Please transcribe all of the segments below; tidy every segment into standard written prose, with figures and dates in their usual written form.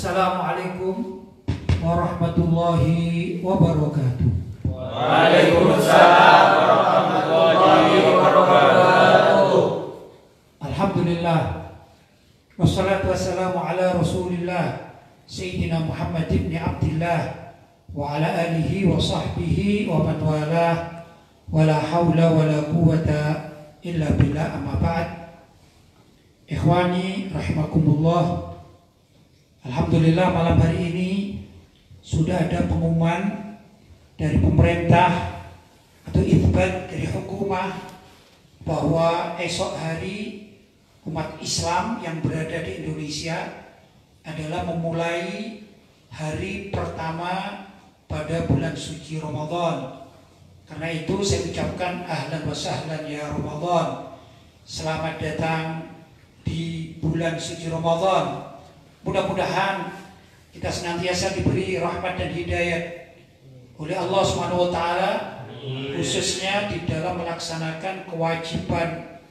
Assalamualaikum warahmatullahi wabarakatuh. Waalaikumsalam warahmatullahi wabarakatuh. Alhamdulillah. Wassalatu wassalamu ala Rasulillah Sayyidina Muhammad ibn Abdillah wa ala alihi wa sahbihi wa man walah wa la hawla wa la quwata illa billah, amma ba'd. Ikhwani rahimakumullah. Alhamdulillah, malam hari ini sudah ada pengumuman dari pemerintah atau itsbat dari hukumah bahwa esok hari umat Islam yang berada di Indonesia adalah memulai hari pertama pada bulan suci Ramadan. Karena itu saya ucapkan ahlan wa sahlan ya Ramadan. Selamat datang di bulan suci Ramadan. Mudah-mudahan kita senantiasa diberi rahmat dan hidayat oleh Allah Subhanahu wa taala, khususnya di dalam melaksanakan kewajiban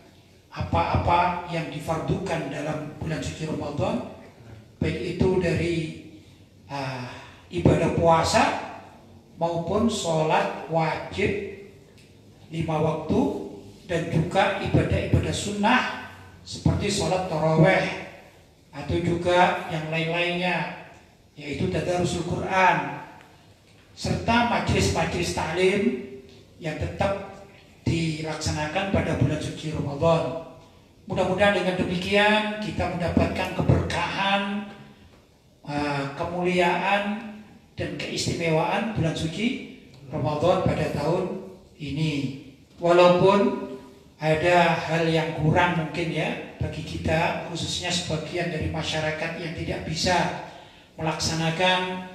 apa-apa yang difardukan dalam bulan suci Ramadan, baik itu dari ibadah puasa maupun sholat wajib 5 waktu, dan juga ibadah-ibadah sunnah seperti sholat taraweh atau juga yang lain-lainnya, yaitu tadarusul Quran serta majelis-majelis taklim yang tetap dilaksanakan pada bulan suci Ramadan. Mudah-mudahan dengan demikian kita mendapatkan keberkahan, kemuliaan dan keistimewaan bulan suci Ramadan pada tahun ini. Walaupun ada hal yang kurang mungkin ya bagi kita, khususnya sebagian dari masyarakat yang tidak bisa melaksanakan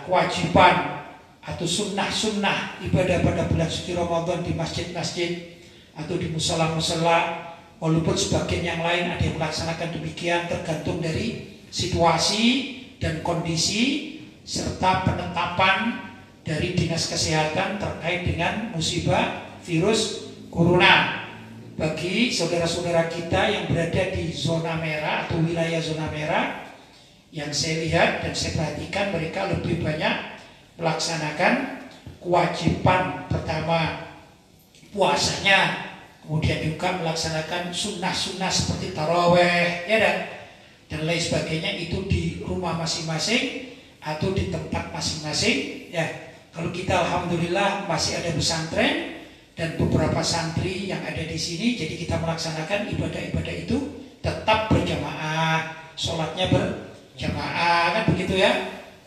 kewajiban atau sunnah-sunnah ibadah pada bulan suci Ramadan di masjid-masjid atau di musala-musala. Walaupun sebagian yang lain ada yang melaksanakan demikian, tergantung dari situasi dan kondisi serta penetapan dari Dinas Kesehatan terkait dengan musibah virus Corona. Bagi saudara-saudara kita yang berada di zona merah atau wilayah zona merah, yang saya lihat dan saya perhatikan mereka lebih banyak melaksanakan kewajiban pertama puasanya, kemudian juga melaksanakan sunnah-sunnah seperti taraweh ya dan lain sebagainya itu di rumah masing-masing atau di tempat masing-masing ya. Kalau kita alhamdulillah masih ada pesantren dan beberapa santri yang ada di sini, jadi kita melaksanakan ibadah-ibadah itu tetap berjamaah, sholatnya berjamaah kan begitu ya,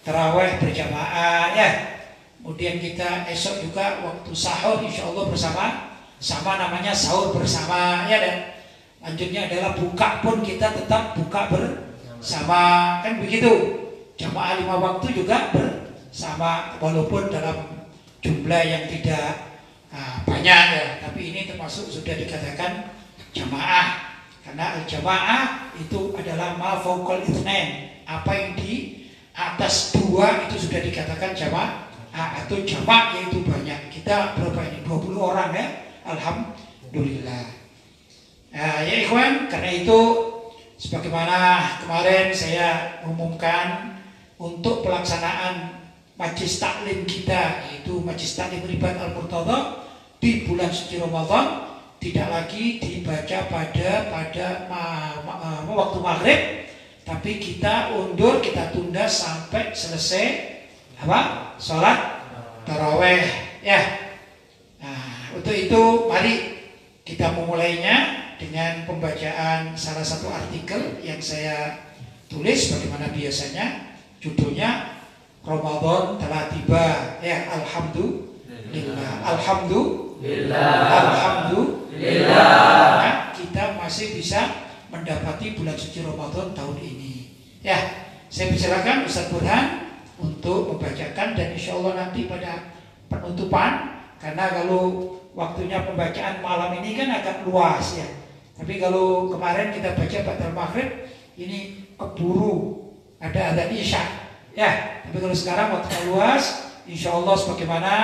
taraweh berjamaah ya. Kemudian kita esok juga waktu sahur insya Allah sama namanya sahur bersama ya, dan lanjutnya adalah buka pun kita tetap buka bersama kan begitu. Jamaah 5 waktu juga bersama walaupun dalam jumlah yang tidak banyak ya, tapi ini termasuk sudah dikatakan jamaah, karena al-jamaah itu adalah ma fauqal itsnain, apa yang di atas 2 itu sudah dikatakan jamaah atau jamak, yaitu banyak. Kita berapa ini? 20 orang ya, alhamdulillah. Ya ikhwan, karena itu sebagaimana kemarin saya umumkan untuk pelaksanaan majlis taklim kita, yaitu majlis taklim Ribat Al-Murtadha di bulan suci Ramadan, tidak lagi dibaca pada waktu maghrib, tapi kita undur, kita tunda sampai selesai sholat taraweh ya. Nah, untuk itu mari kita memulainya dengan pembacaan salah satu artikel yang saya tulis bagaimana biasanya. Judulnya Ramadan telah tiba ya, alhamdulillah, alhamdulillah. Nah, kita masih bisa mendapati bulan suci Ramadan tahun ini ya. Saya persilakan Ustaz Burhan untuk membacakan, dan insya Allah nanti pada penutupan, karena kalau waktunya pembacaan malam ini kan agak luas ya, tapi kalau kemarin kita baca ba'dal maghrib ini keburu ada adzan isya ya, tapi kalau sekarang waktunya luas, insya Allah sebagaimana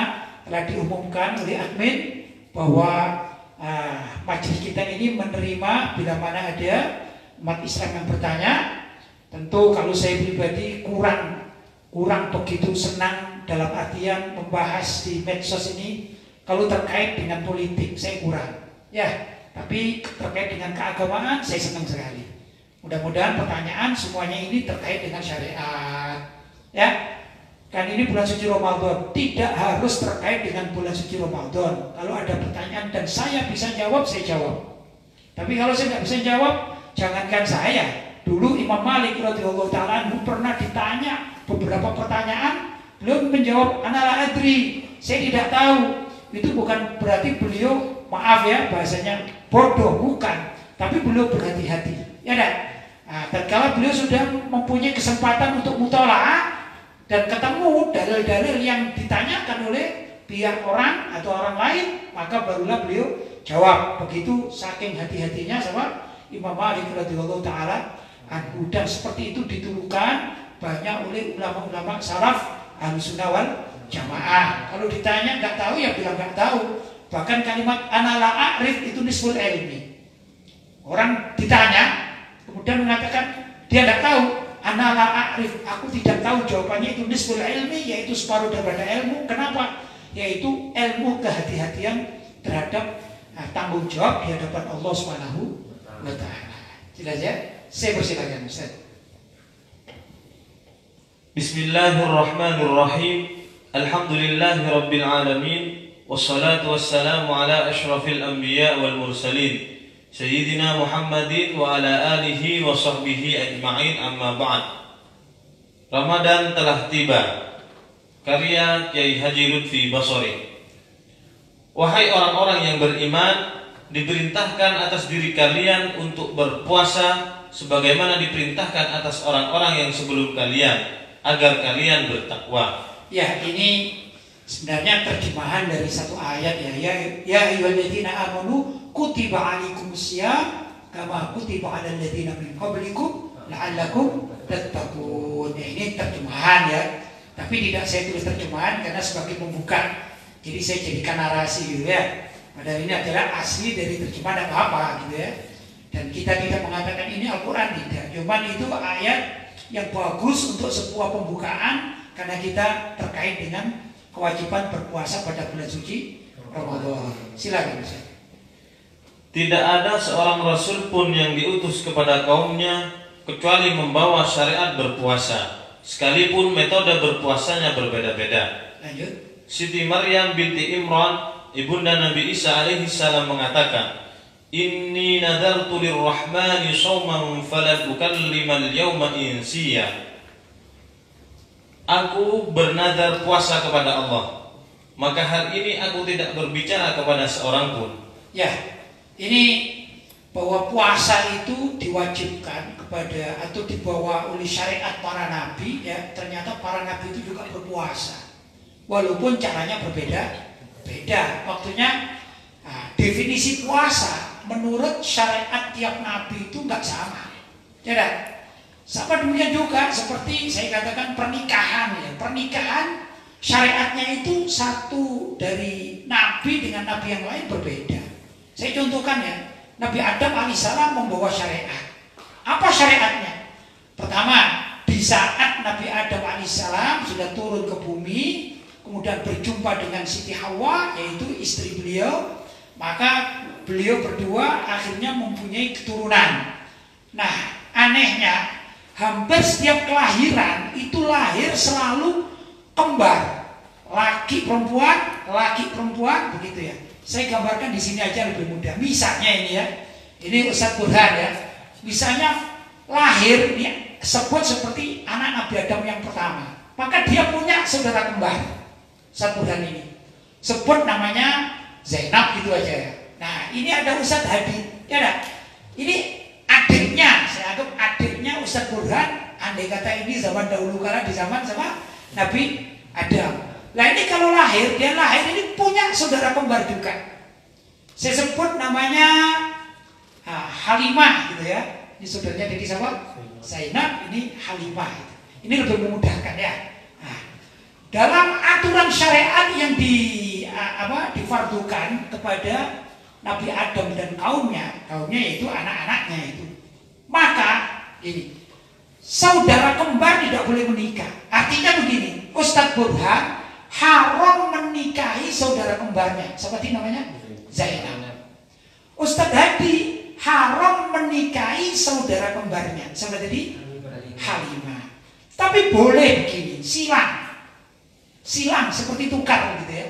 telah diumumkan oleh admin bahwa majelis kita ini menerima bila mana ada umat Islam yang bertanya Tentu kalau saya pribadi kurang begitu senang dalam artian membahas di medsos ini kalau terkait dengan politik, saya kurang. Ya, tapi terkait dengan keagamaan saya senang sekali. Mudah-mudahan pertanyaan semuanya ini terkait dengan syariat. Ya, kan ini bulan suci Ramadan, tidak harus terkait dengan bulan suci Ramadan. Kalau ada pertanyaan dan saya bisa jawab, saya jawab. Tapi kalau saya nggak bisa jawab, jangankan saya. Dulu Imam Malik radhiyallahu ta'ala pernah ditanya beberapa pertanyaan, beliau menjawab ana la adri, saya tidak tahu. Itu bukan berarti beliau, maaf ya bahasanya, bodoh, bukan. Tapi beliau berhati-hati. Ya dah. Nah, tatkala beliau sudah mempunyai kesempatan untuk mutola'ah dan ketemu dalil-dalil yang ditanyakan oleh pihak orang atau orang lain, maka barulah beliau jawab. Begitu saking hati-hatinya sama Imam Malik radhiyallahu ta'ala anhu, dan seperti itu diturukan banyak oleh ulama-ulama salaf Ahlussunnah wal Jamaah. Kalau ditanya nggak tahu ya bilang nggak tahu. Bahkan kalimat ana la a'rif itu nisful ilmi. Orang ditanya kemudian mengatakan dia nggak tahu, ana la a'rif, aku tidak tahu, jawabannya itu nisful ilmi, yaitu separuh daripada ilmu. Kenapa? Yaitu ilmu kehati-hatian terhadap tanggung jawab di hadapan Allah Subhanahu wa ta'ala. Jelas ya? Saya persilakan Ustaz. Bismillahirrahmanirrahim. Alhamdulillahi rabbil alamin. Wassalatu wassalamu ala asyrafil anbiya wal mursalin Sayyidina Muhammadin wa ala alihi wa sahbihi ajma'in, amma ba'd. Ramadan telah tiba. Karya Kiai Haji Lutfi Basori. Wahai orang-orang yang beriman, diperintahkan atas diri kalian untuk berpuasa sebagaimana diperintahkan atas orang-orang yang sebelum kalian, agar kalian bertakwa. Ya, ini sebenarnya terjemahan dari satu ayat ya ayyuhalladzina amanu kutiba alaikumusiyam kama kutiba alal ladzina min qablikum la'allakum tattaqun. Ya, ini terjemahan ya. Tapi tidak saya tulis terjemahan karena sebagai pembuka. Jadi saya jadikan narasi gitu ya. Padahal ini adalah asli dari terjemahan apa gitu ya. Dan kita tidak mengatakan ini Al-Quran, tidak. Cuman itu ayat yang bagus untuk sebuah pembukaan karena kita terkait dengan kewajiban berpuasa pada bulan suci Ramadan. Silakan Ustaz. Tidak ada seorang rasul pun yang diutus kepada kaumnya kecuali membawa syariat berpuasa, sekalipun metode berpuasanya berbeda-beda. Lanjut. Siti Maryam binti Imran, ibunda Nabi Isa alaihi salam mengatakan, "Inni nadartu lirrahmani shauman falan ukallimal yawma insiya." Aku bernadar puasa kepada Allah, maka hari ini aku tidak berbicara kepada seorang pun. Ya, ini bahwa puasa itu diwajibkan kepada atau dibawa oleh syariat para nabi ya. Ternyata para nabi itu juga berpuasa. Walaupun caranya berbeda-beda. Waktunya definisi puasa menurut syariat tiap nabi itu nggak sama. Tidak. Sama demikian juga seperti saya katakan pernikahan ya. Pernikahan syariatnya itu satu dari nabi dengan nabi yang lain berbeda. Saya contohkan ya. Nabi Adam alaihissalam membawa syariat. Apa syariatnya? Pertama, di saat Nabi Adam alaihissalam sudah turun ke bumi, kemudian berjumpa dengan Siti Hawa, yaitu istri beliau, maka beliau berdua akhirnya mempunyai keturunan. Nah, anehnya hampir setiap kelahiran itu lahir selalu kembar, laki perempuan begitu ya. Saya gambarkan di sini aja lebih mudah. Misalnya ini ya, ini Ustaz Burhan ya. Misalnya lahir ini sebut seperti anak Nabi Adam yang pertama, maka dia punya saudara kembar. Ustaz Burhan ini sebut namanya Zainab gitu aja ya. Nah, ini ada Ustaz Hadi ya dah. Ini adiknya, saya anggap adiknya Ustaz Burhan. Andai kata ini zaman dahulu kala di zaman sama Nabi Adam. Nah, ini kalau lahir, dia lahir ini punya saudara kembar juga. Saya sebut namanya Halimah gitu ya. Ini saudaranya dari siapa? Zainab, ini Halimah. Ini lebih memudahkan ya. Nah, dalam aturan syariat yang difardukan kepada Nabi Adam dan kaumnya yaitu anak-anaknya itu. Maka ini saudara kembar tidak boleh menikah. Artinya begini, Ustadz Burhan haram menikahi saudara kembarnya. Seperti namanya Zainab. Ustadz Hadi haram menikahi saudara kembarnya. Seperti Halimah. Tapi boleh begini, silang seperti tukar gitu ya.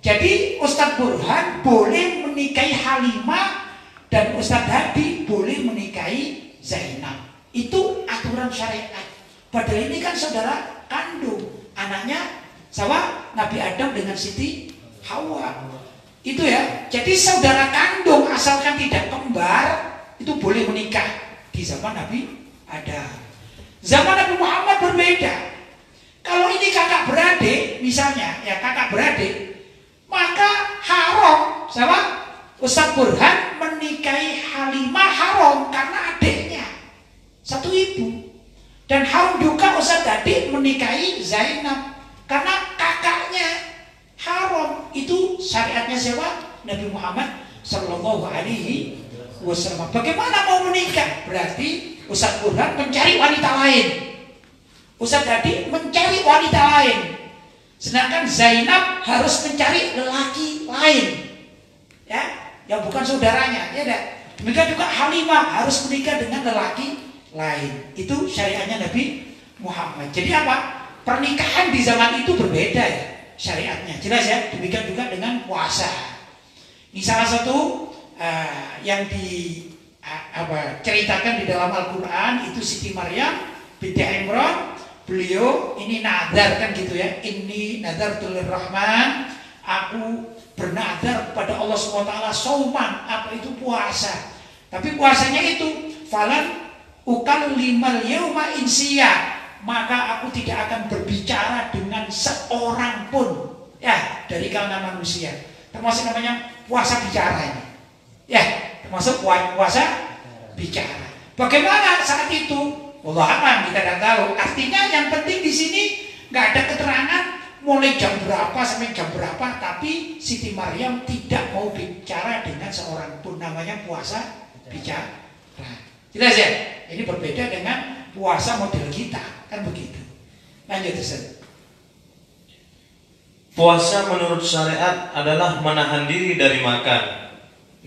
Jadi Ustadz Burhan boleh menikahi Halimah dan Ustadz Hadi boleh menikahi Zainab. Itu aturan syariat. Padahal ini kan saudara kandung, anaknya sama Nabi Adam dengan Siti Hawa. Itu ya. Jadi saudara kandung asalkan tidak kembar itu boleh menikah di zaman Nabi Adam. Zaman Nabi Muhammad berbeda. Kalau ini kakak beradik, misalnya ya kakak beradik, maka haram sama Ustadz Burhan menikahi Halimah haram karena adiknya satu ibu. Dan haram juga Ustadz Hadi menikahi Zainab karena kakaknya haram. Itu syariatnya siapa? Nabi Muhammad Sallallahu Alaihi Wasallam. Bagaimana mau menikah? Berarti Ustadz Burhan mencari wanita lain, Ustadz Hadi mencari wanita lain, sedangkan Zainab harus mencari lelaki lain, ya, yang bukan saudaranya, ya dah. Demikian juga Halimah harus menikah dengan lelaki lain. Itu syariatnya Nabi Muhammad. Jadi apa? Pernikahan di zaman itu berbeda ya syariatnya, jelas ya. Demikian juga dengan puasa. Ini salah satu yang ceritakan di dalam Al-Quran itu Siti Maryam binti Imran. Beliau ini nadar kan gitu ya. Ini nadar Rahman, aku bernadar kepada Allah SWT sauman. Apa itu puasa? Tapi puasanya itu falan ukal limal yauma insiya, maka aku tidak akan berbicara dengan seorang pun ya dari kalangan manusia. Termasuk namanya puasa bicara ini. Ya, termasuk puasa bicara. Bagaimana saat itu? Allah aman, kita tidak tahu. Artinya yang penting di sini nggak ada keterangan mulai jam berapa sampai jam berapa. Tapi Siti Maryam tidak mau bicara dengan seorang pun, namanya puasa bicara. Jelas ya? Ini berbeda dengan puasa model kita, kan begitu. Lanjut Ustaz. Puasa menurut syariat adalah menahan diri dari makan,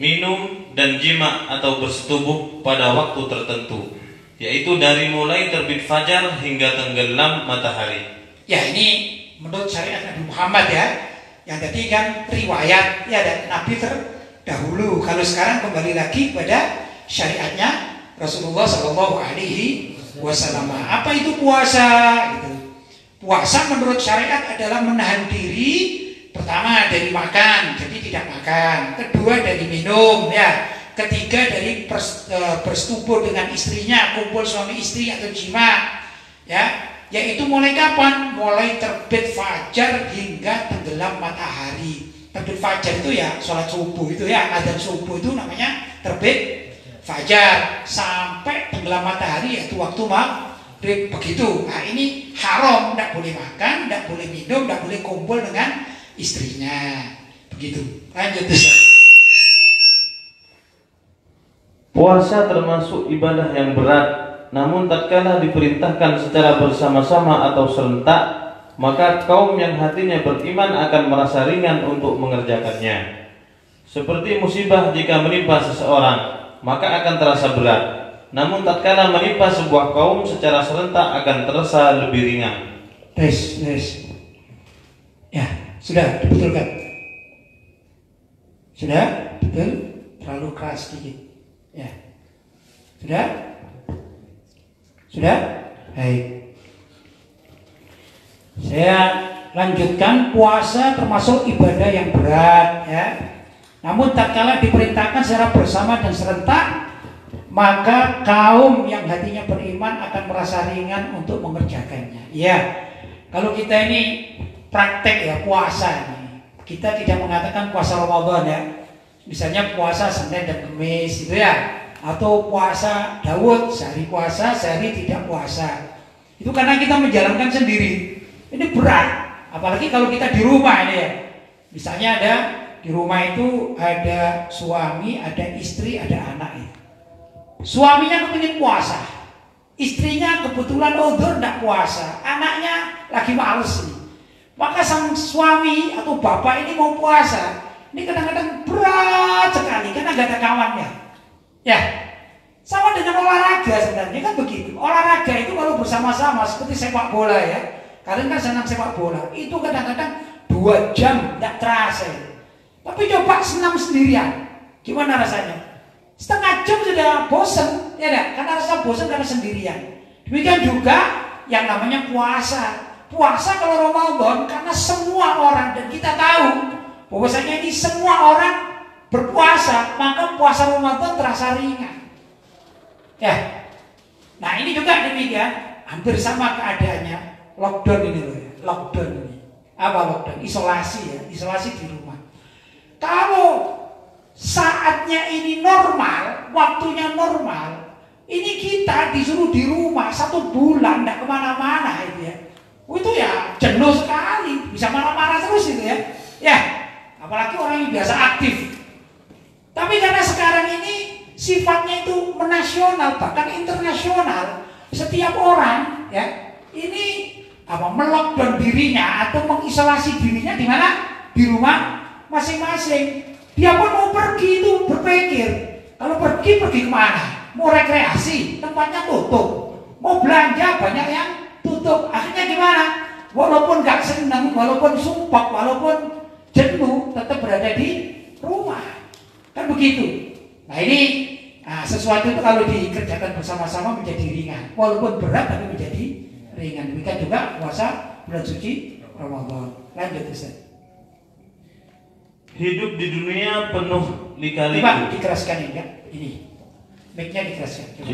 minum, dan jima atau bersetubuh pada waktu tertentu, yaitu dari mulai terbit fajar hingga tenggelam matahari. Ya, ini menurut syariat Nabi Muhammad ya. Yang tadi kan riwayat ya dari Nabi terdahulu. Kalau sekarang kembali lagi pada syariatnya Rasulullah Shallallahu Alaihi Wasallam. Apa itu puasa? Gitu. Puasa menurut syariat adalah menahan diri, pertama dari makan, jadi tidak makan. Kedua dari minum, ya. Ketiga dari bersetubuh dengan istrinya, kumpul suami istri atau jima, ya. Yaitu mulai kapan? Mulai terbit fajar hingga tenggelam matahari. Terbit fajar itu ya sholat subuh itu ya, adzan subuh itu namanya terbit fajar sampai tenggelam matahari yaitu waktu maghrib begitu. Nah ini haram, tidak boleh makan, tidak boleh minum, tidak boleh kumpul dengan istrinya begitu. Lanjut Ustaz. Puasa termasuk ibadah yang berat, namun tatkala diperintahkan secara bersama-sama atau serentak, maka kaum yang hatinya beriman akan merasa ringan untuk mengerjakannya. Seperti musibah jika menimpa seseorang, maka akan terasa berat. Namun tatkala menimpa sebuah kaum secara serentak akan terasa lebih ringan. Tes. Ya, sudah dibetulkan. Sudah, betul. Terlalu keras sedikit. Ya. Sudah? Baik. Saya lanjutkan, puasa termasuk ibadah yang berat ya. Namun tatkala diperintahkan secara bersama dan serentak, maka kaum yang hatinya beriman akan merasa ringan untuk mengerjakannya. Ya, kalau kita ini praktek ya puasa ini, kita tidak mengatakan puasa Ramadan ya. Misalnya puasa Senin dan Kamis itu ya, atau puasa Daud sehari puasa, sehari tidak puasa. Itu karena kita menjalankan sendiri. Ini berat, apalagi kalau kita di rumah ini ya. Misalnya ada di rumah itu ada suami, ada istri, ada anak itu. Suaminya kepingin puasa, istrinya kebetulan udzur tidak puasa, anaknya lagi males nih. Maka sang suami atau bapak ini mau puasa, ini kadang-kadang berat sekali karena nggak ada kawannya. Ya, sama dengan olahraga sebenarnya kan begitu. Olahraga itu kalau bersama-sama seperti sepak bola ya. Kalian kan senang sepak bola, itu kadang-kadang 2 jam tidak terasa. Tapi coba senam sendirian, gimana rasanya? Setengah jam sudah bosan, ya enggak? Karena rasa bosan karena sendirian. Demikian juga yang namanya puasa. Puasa kalau Ramadan karena semua orang, dan kita tahu bahwasanya ini semua orang berpuasa, maka puasa Ramadan terasa ringan. Ya. Nah, ini juga demikian, hampir sama keadaannya. Lockdown ini loh ya, lockdown ini. Apa lockdown? Isolasi ya, isolasi di rumah. Kalau saatnya ini normal, waktunya normal, ini kita disuruh di rumah 1 bulan, tidak kemana-mana itu ya. Itu ya jenuh sekali, bisa marah-marah terus itu ya. Ya, apalagi orang yang biasa aktif. Tapi karena sekarang ini sifatnya itu menasional, bahkan internasional, setiap orang ya ini melockdown dirinya atau mengisolasi dirinya di mana? Di rumah masing-masing. Dia pun mau pergi itu berpikir, kalau pergi kemana? Mau rekreasi, tempatnya tutup. Mau belanja, banyak yang tutup. Akhirnya gimana? Walaupun gak senang, walaupun sumpah, walaupun jenuh, tetap berada di rumah. Kan begitu. Nah ini sesuatu itu kalau dikerjakan bersama-sama menjadi ringan. Walaupun berat tapi menjadi ringan. Demikian juga puasa bulan suci Ramadan. Lanjut Ustaz. Hidup di dunia penuh lika-liku. Coba dikeraskan ini ya. Ini mic-nya dikeraskan. Coba.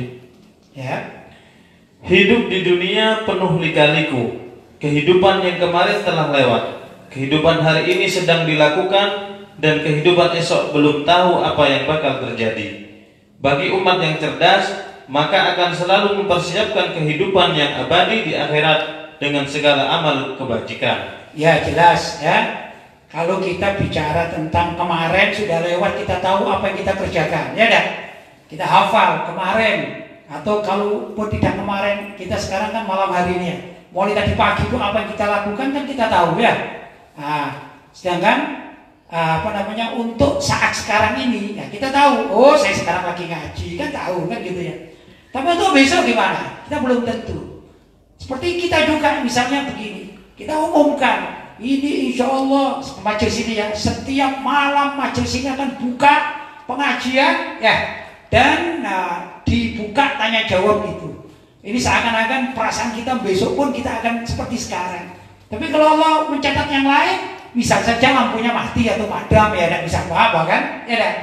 Ya. Hidup di dunia penuh lika-liku. Kehidupan yang kemarin telah lewat. Kehidupan hari ini sedang dilakukan, dan kehidupan esok belum tahu apa yang bakal terjadi. Bagi umat yang cerdas, maka akan selalu mempersiapkan kehidupan yang abadi di akhirat dengan segala amal kebajikan. Ya jelas ya. Kalau kita bicara tentang kemarin sudah lewat, kita tahu apa yang kita kerjakan, ya dah. Kita hafal kemarin, atau kalau pun tidak kemarin, kita sekarang kan malam hari ini ya. Mulai tadi pagi itu apa yang kita lakukan kan kita tahu ya. Sedangkan untuk saat sekarang ini, ya kita tahu. Oh, saya sekarang lagi ngaji, kan tahu kan gitu ya. Tapi untuk besok gimana? Kita belum tentu. Seperti kita juga misalnya begini, kita umumkan ini insya Allah majelis ini ya, setiap malam majelis ini akan buka pengajian ya, dan dibuka tanya jawab gitu. Ini seakan-akan perasaan kita besok pun kita akan seperti sekarang. Tapi kalau Allah mencatat yang lain, bisa saja lampunya mati atau padam ya, tidak bisa apa-apa kan? Ya dah.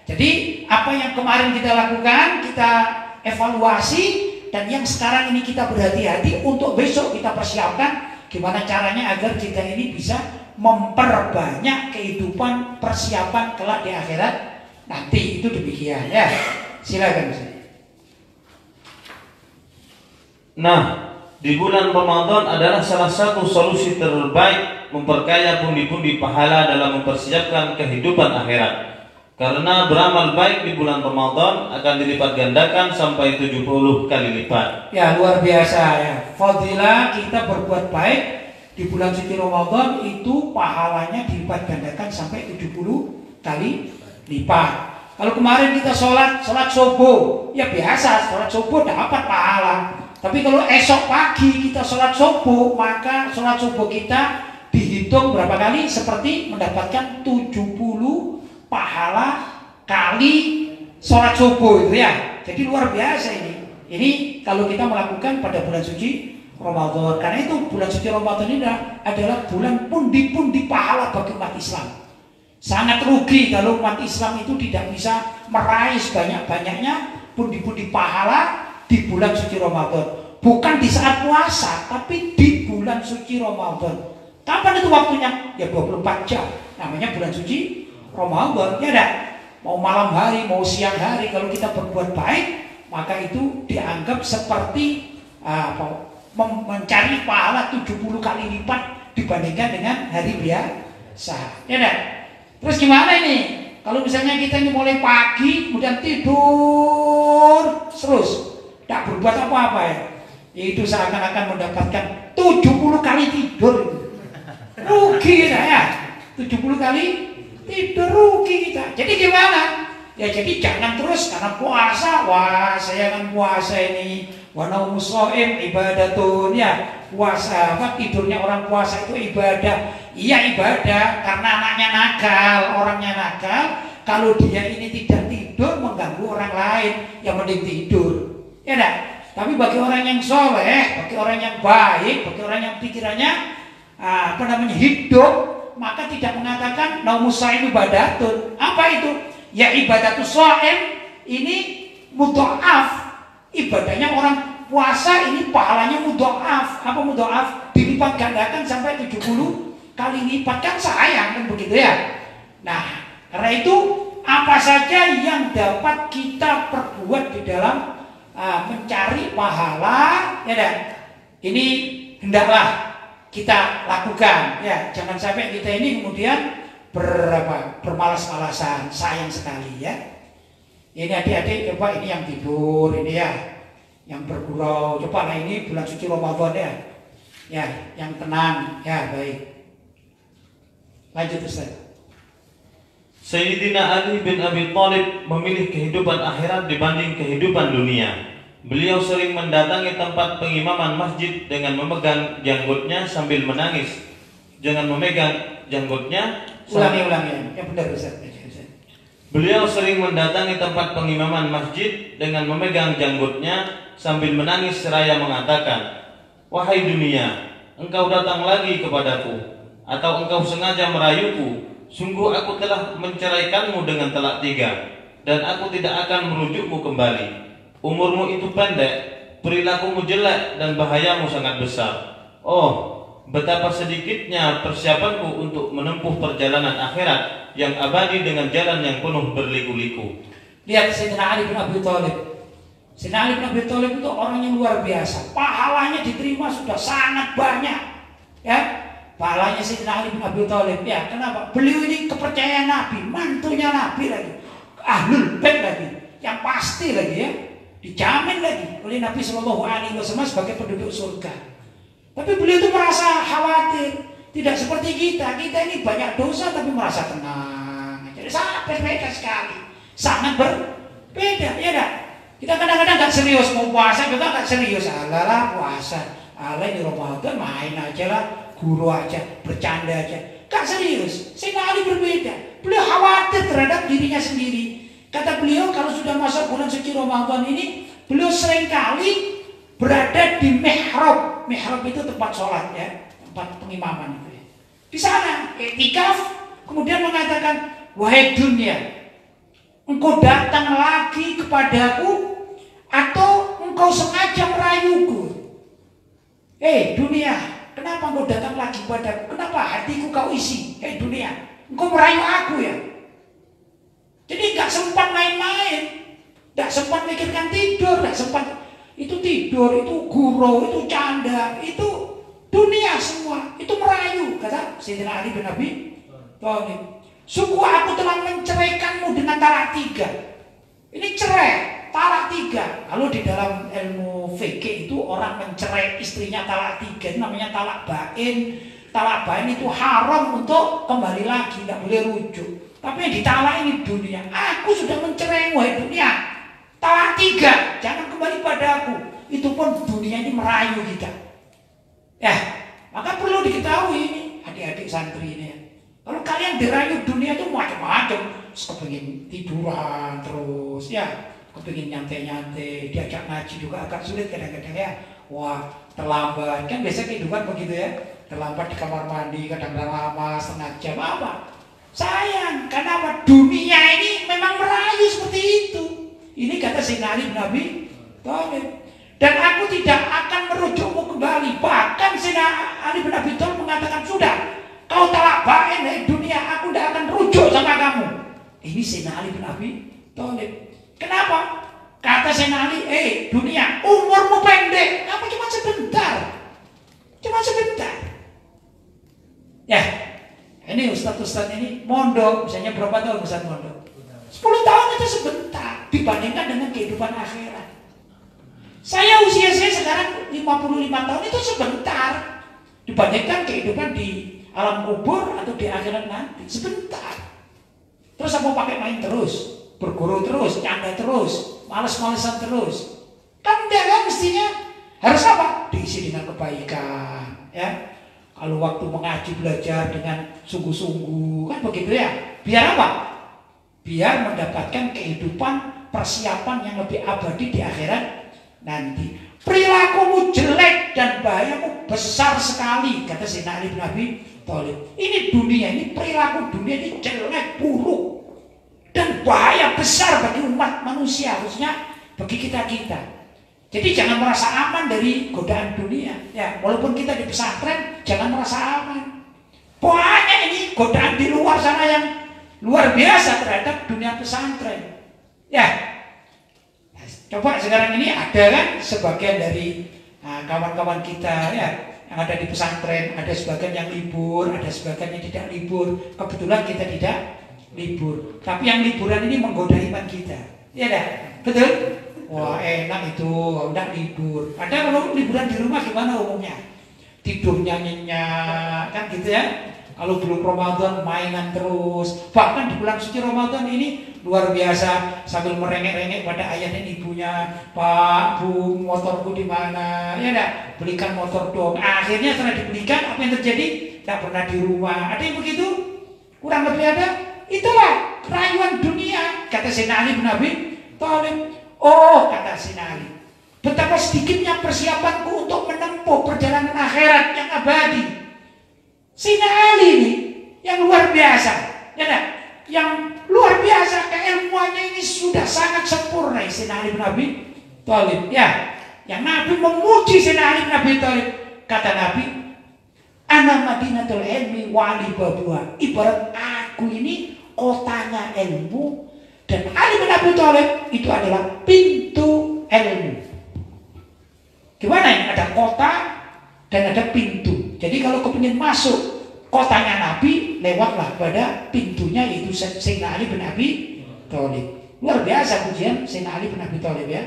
Jadi apa yang kemarin kita lakukan kita evaluasi, dan yang sekarang ini kita berhati-hati untuk besok kita persiapkan. Gimana caranya agar kita ini bisa memperbanyak kehidupan persiapan kelak di akhirat nanti. Itu demikian ya. Silakan. Nah, di bulan Ramadan adalah salah satu solusi terbaik memperkaya pundi-pundi pahala dalam mempersiapkan kehidupan akhirat. Karena beramal baik di bulan Ramadan akan dilipat gandakan sampai 70 kali lipat. Ya luar biasa ya. Fadilah kita berbuat baik di bulan suci Ramadan itu pahalanya dilipat gandakan sampai 70 kali lipat. Kalau kemarin kita sholat subuh, ya biasa sholat subuh dapat pahala. Tapi kalau esok pagi kita sholat subuh, maka sholat subuh kita dihitung berapa kali? Seperti mendapatkan 70 pahala kali sholat subuh itu ya. Jadi luar biasa ini. Ini kalau kita melakukan pada bulan suci Ramadan. Karena itu bulan suci Ramadan ini adalah bulan pundi-pundi pahala bagi umat Islam. Sangat rugi kalau umat Islam itu tidak bisa meraih sebanyak-banyaknya pundi-pundi pahala di bulan suci Ramadan. Bukan di saat puasa, tapi di bulan suci Ramadan. Kapan itu waktunya? Ya 24 jam. Namanya bulan suci Ramadan, ya dah. Mau malam hari, mau siang hari, kalau kita berbuat baik, maka itu dianggap seperti mencari pahala 70 kali lipat dibandingkan dengan hari biasa, ya dah. Terus gimana ini? Kalau misalnya kita ini mulai pagi, kemudian tidur terus, tak berbuat apa-apa ya. Itu seakan-akan mendapatkan 70 kali tidur. Rugi kita ya. 70 kali tidur rugi kita. Jadi gimana? Ya jadi jangan terus karena puasa, wah saya kan puasa ini, wa naumus shaim ibadatun ya. Puasa, apa tidurnya orang puasa itu ibadah. Iya ibadah karena anaknya nakal, orangnya nakal. Kalau dia ini tidak tidur mengganggu orang lain, yang mending tidur. Ya enggak? Tapi bagi orang yang soleh, bagi orang yang baik, bagi orang yang pikirannya hidup, maka tidak mengatakan naumus shaim ibadatun. Apa itu? Ya ibadatus shaim ini mudha'af. Ibadahnya orang puasa ini pahalanya mudha'af. Apa mudha'af? Dilipat gandakan sampai 70 kali lipat, kan sayang kan begitu ya. Nah, karena itu apa saja yang dapat kita perbuat di dalam mencari pahala, ya dan ini hendaklah kita lakukan. Ya, jangan sampai kita ini kemudian bermalas-malasan, sayang sekali ya. Ini adik-adik coba ini yang tidur ini ya, yang bergurau. Coba lah ini bulan suci Ramadan ya. Ya, yang tenang ya, baik. Lanjut Ustaz. Sayyidina Ali bin Abi Thalib memilih kehidupan akhirat dibanding kehidupan dunia. Beliau sering mendatangi tempat pengimaman masjid dengan memegang janggutnya sambil menangis. Jangan memegang janggutnya. Ulangi. Ya benar Ustaz. Beliau sering mendatangi tempat pengimaman masjid dengan memegang janggutnya sambil menangis seraya mengatakan, "Wahai dunia, engkau datang lagi kepadaku, atau engkau sengaja merayuku? Sungguh aku telah menceraikanmu dengan talak 3, dan aku tidak akan merujukmu kembali. Umurmu itu pendek, perilakumu jelek, dan bahayamu sangat besar. Oh, betapa sedikitnya persiapanku untuk menempuh perjalanan akhirat yang abadi dengan jalan yang penuh berliku-liku." Lihat Sayyidina Ali bin Abi Thalib. Sayyidina Ali bin Abi Thalib itu orang yang luar biasa. Pahalanya diterima sudah sangat banyak. Ya, pahalanya Sayyidina Ali bin Abi Thalib. Ya, kenapa? Beliau ini kepercayaan Nabi, mantunya Nabi lagi, ahlul bait lagi, yang pasti lagi ya, dijamin lagi oleh Nabi Shallallahu Alaihi Wasallam sebagai penduduk surga. Tapi beliau itu merasa khawatir, tidak seperti kita. Kita ini banyak dosa tapi merasa tenang. Jadi sangat berbeda sekali, sangat berbeda, ya dah. Kita kadang-kadang nggak serius mau puasa juga nggak serius. Alah puasa, alah di Ramadan main aja lah, guru aja, bercanda aja, nggak serius. Sayyidina Ali berbeda. Beliau khawatir terhadap dirinya sendiri. Kata beliau kalau sudah masuk bulan suci Ramadan ini, beliau seringkali berada di mihrab. Mihrab itu tempat sholat ya, tempat pengimaman itu ya. Di sana iktikaf, kemudian mengatakan, "Wahai dunia, engkau datang lagi kepadaku atau engkau sengaja merayuku? Dunia, kenapa engkau datang lagi kepadaku? Kenapa hatiku kau isi? Dunia, engkau merayu aku ya?" Jadi gak sempat main-main, gak sempat mikirkan tidur, gak sempat itu tidur, itu gurau, itu canda, itu dunia semua, itu merayu. Kata Sayyidina Ali bin Abi Thalib, "Sungguh aku telah menceraikanmu dengan talak 3. Ini cerai, talak 3. Kalau di dalam ilmu fikih itu orang mencerai istrinya talak 3, itu namanya talak bain. Talak bain itu haram untuk kembali lagi, tidak boleh rujuk. Tapi yang ditalak ini dunia. Aku sudah menceraimu, wahai dunia, talak 3, jangan kembali padaku. Itu pun dunia ini merayu kita. Ya, maka perlu diketahui ini adik-adik santri ini ya. Kalau kalian dirayu dunia itu macam-macam, kepingin tiduran terus ya, kepingin nyantai-nyantai, diajak ngaji juga agak sulit kadang-kadang ya. Wah, terlambat, kan biasa kehidupan begitu ya. Terlambat di kamar mandi, kadang-kadang lama, setengah jam, apa? Sayang, karena apa? Dunia ini memang merayu seperti itu. Ini kata Sayyidina Ali bin Abi Thalib. Dan aku tidak akan merujukmu kembali. Bahkan Sayyidina Ali bin Abi Thalib mengatakan, "Sudah, kau talak bain dunia, aku tidak akan rujuk sama kamu." Ini Sayyidina Ali bin Abi Thalib. Kenapa? Kata Sayyidina Ali, dunia, umurmu pendek. Kamu cuma sebentar. Cuma sebentar. Ya, ini Ustaz-Ustaz ini mondok, misalnya berapa tahun Ustaz mondok? 10 tahun itu sebentar dibandingkan dengan kehidupan akhirat. Usia saya sekarang 55 tahun itu sebentar dibandingkan kehidupan di alam kubur atau di akhirat nanti, sebentar. Terus apa pakai main terus, berguru terus, canda terus, males-malesan terus? Kan enggak, kan mestinya harus apa? Diisi dengan kebaikan, ya. Kalau waktu mengaji belajar dengan sungguh-sungguh, kan begitu ya. Biar apa? Biar mendapatkan kehidupan persiapan yang lebih abadi di akhirat nanti. Perilakumu jelek dan bahayamu besar sekali, kata Sayyidina Ali bin Abi Thalib. Ini dunia, ini perilaku dunia ini jelek, buruk, dan bahaya besar bagi umat manusia, khususnya bagi kita-kita. Jadi jangan merasa aman dari godaan dunia. Ya, walaupun kita di pesantren, jangan merasa aman. Banyak ini godaan di luar sana yang luar biasa terhadap dunia pesantren. Ya, coba sekarang ini ada kan sebagian dari kawan-kawan kita ya yang ada di pesantren, ada sebagian yang libur, ada sebagian yang tidak libur. Kebetulan kita tidak libur, tapi yang liburan ini menggoda iman kita. Iya dah, betul? Wah enak itu, udah libur. Ada kalau liburan di rumah gimana umumnya? Tidurnya nyenyak, kan gitu ya. Kalau belum Ramadan mainan terus. Bahkan di bulan suci Ramadan ini luar biasa, sambil merengek-rengek pada ayah dan ibunya, Pak, Bu, motorku di mana? Ya enggak, belikan motor dong. Akhirnya setelah dibelikan, apa yang terjadi? Tidak pernah di rumah. Ada yang begitu? Kurang lebih ada. Itulah rayuan dunia, kata Sayyidina Ali bin Abi Thalib. Oh, kata Sayyidina Ali, betapa sedikitnya persiapanku untuk menempuh perjalanan akhirat yang abadi. Sayyidina Ali ini yang luar biasa, ya enggak? Yang luar biasa, keilmuannya ini sudah sangat sempurna. Sayyidina Ali bin Abi Thalib, ya, yang Nabi memuji Sayyidina Ali bin Abi Thalib. Kata Nabi, ana madinatul ilmi wa ali babuha. Ibarat aku ini kotanya ilmu, dan Ali bin Abi Thalib itu adalah pintu ilmu. Gimana ini? Ada kota dan ada pintu. Jadi kalau kepingin masuk kotanya Nabi, lewatlah pada pintunya, yaitu Sayyidina Ali bin Abi Thalib. Luar biasa pujian Sayyidina Ali bin Abi Thalib ya.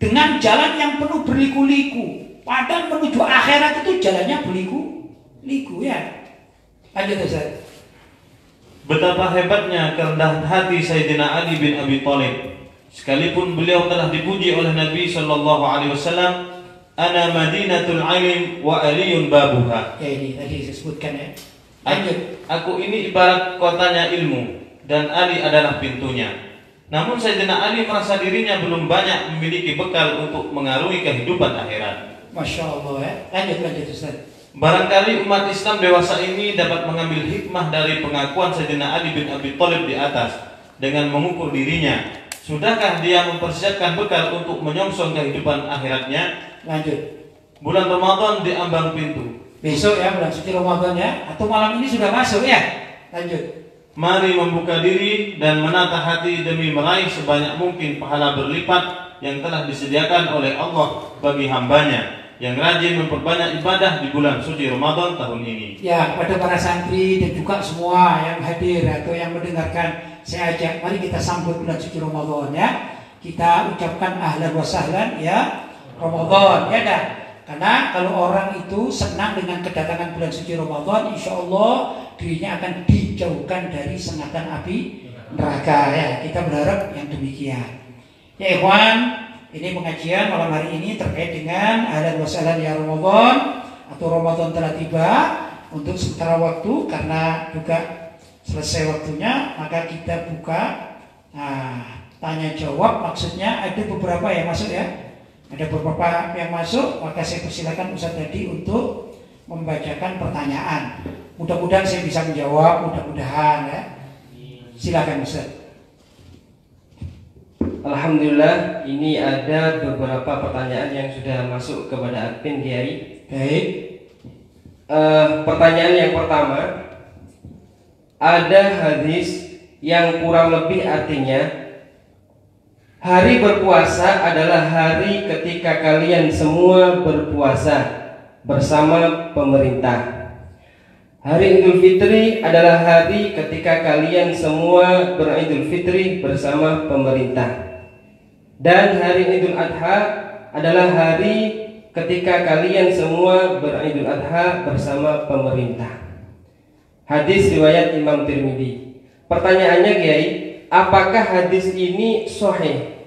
Dengan jalan yang penuh berliku-liku, padahal menuju akhirat itu jalannya berliku-liku ya. Lanjut Ustaz. Betapa hebatnya kerendahan hati Sayyidina Ali bin Abi Thalib. Sekalipun beliau telah dipuji oleh Nabi Shallallahu Alaihi Wasallam, ana madinatul alim wa aliyun babuha. Ya ini tadi saya sebutkan ya. Aku ini ibarat kotanya ilmu dan Ali adalah pintunya. Namun Sayyidina Ali merasa dirinya belum banyak memiliki bekal untuk mengarungi kehidupan akhirat. Masya Allah ya. Lanjut Ustaz. Barangkali umat Islam dewasa ini dapat mengambil hikmah dari pengakuan Sayyidina Ali bin Abi Thalib di atas dengan mengukur dirinya. Sudahkah dia mempersiapkan bekal untuk menyongsong kehidupan akhiratnya? Lanjut. Bulan Ramadan di ambang pintu. Besok ya bulan suci Ramadan ya. Atau malam ini sudah masuk ya. Lanjut. Mari membuka diri dan menata hati demi meraih sebanyak mungkin pahala berlipat yang telah disediakan oleh Allah bagi hambanya yang rajin memperbanyak ibadah di bulan suci Ramadan tahun ini. Ya, pada para santri dan juga semua yang hadir atau yang mendengarkan, saya ajak mari kita sambut bulan suci Ramadan ya. Kita ucapkan ahlan wa sahlan ya Ramadan ya dah. Karena kalau orang itu senang dengan kedatangan bulan suci Ramadan, insya Allah dirinya akan dijauhkan dari sengatan api neraka ya. Kita berharap yang demikian. Ya ikhwan, ini pengajian malam hari ini terkait dengan ahlan wa sahlan ya Ramadan atau Ramadan telah tiba. Untuk sementara waktu karena juga selesai waktunya, maka kita buka tanya jawab. Maksudnya ada beberapa yang masuk ya. Ada beberapa yang masuk, maka saya persilakan Ustaz tadi untuk membacakan pertanyaan. Mudah-mudahan saya bisa menjawab, mudah-mudahan ya. Silakan Ustaz. Alhamdulillah, ini ada beberapa pertanyaan yang sudah masuk kepada admin Kiai. Baik. Pertanyaan yang pertama, ada hadis yang kurang lebih artinya, hari berpuasa adalah hari ketika kalian semua berpuasa bersama pemerintah. Hari Idul Fitri adalah hari ketika kalian semua beridul fitri bersama pemerintah. Dan hari Idul Adha adalah hari ketika kalian semua beridul adha bersama pemerintah. Hadis riwayat Imam Tirmidzi. Pertanyaannya Kiai, apakah hadis ini sahih?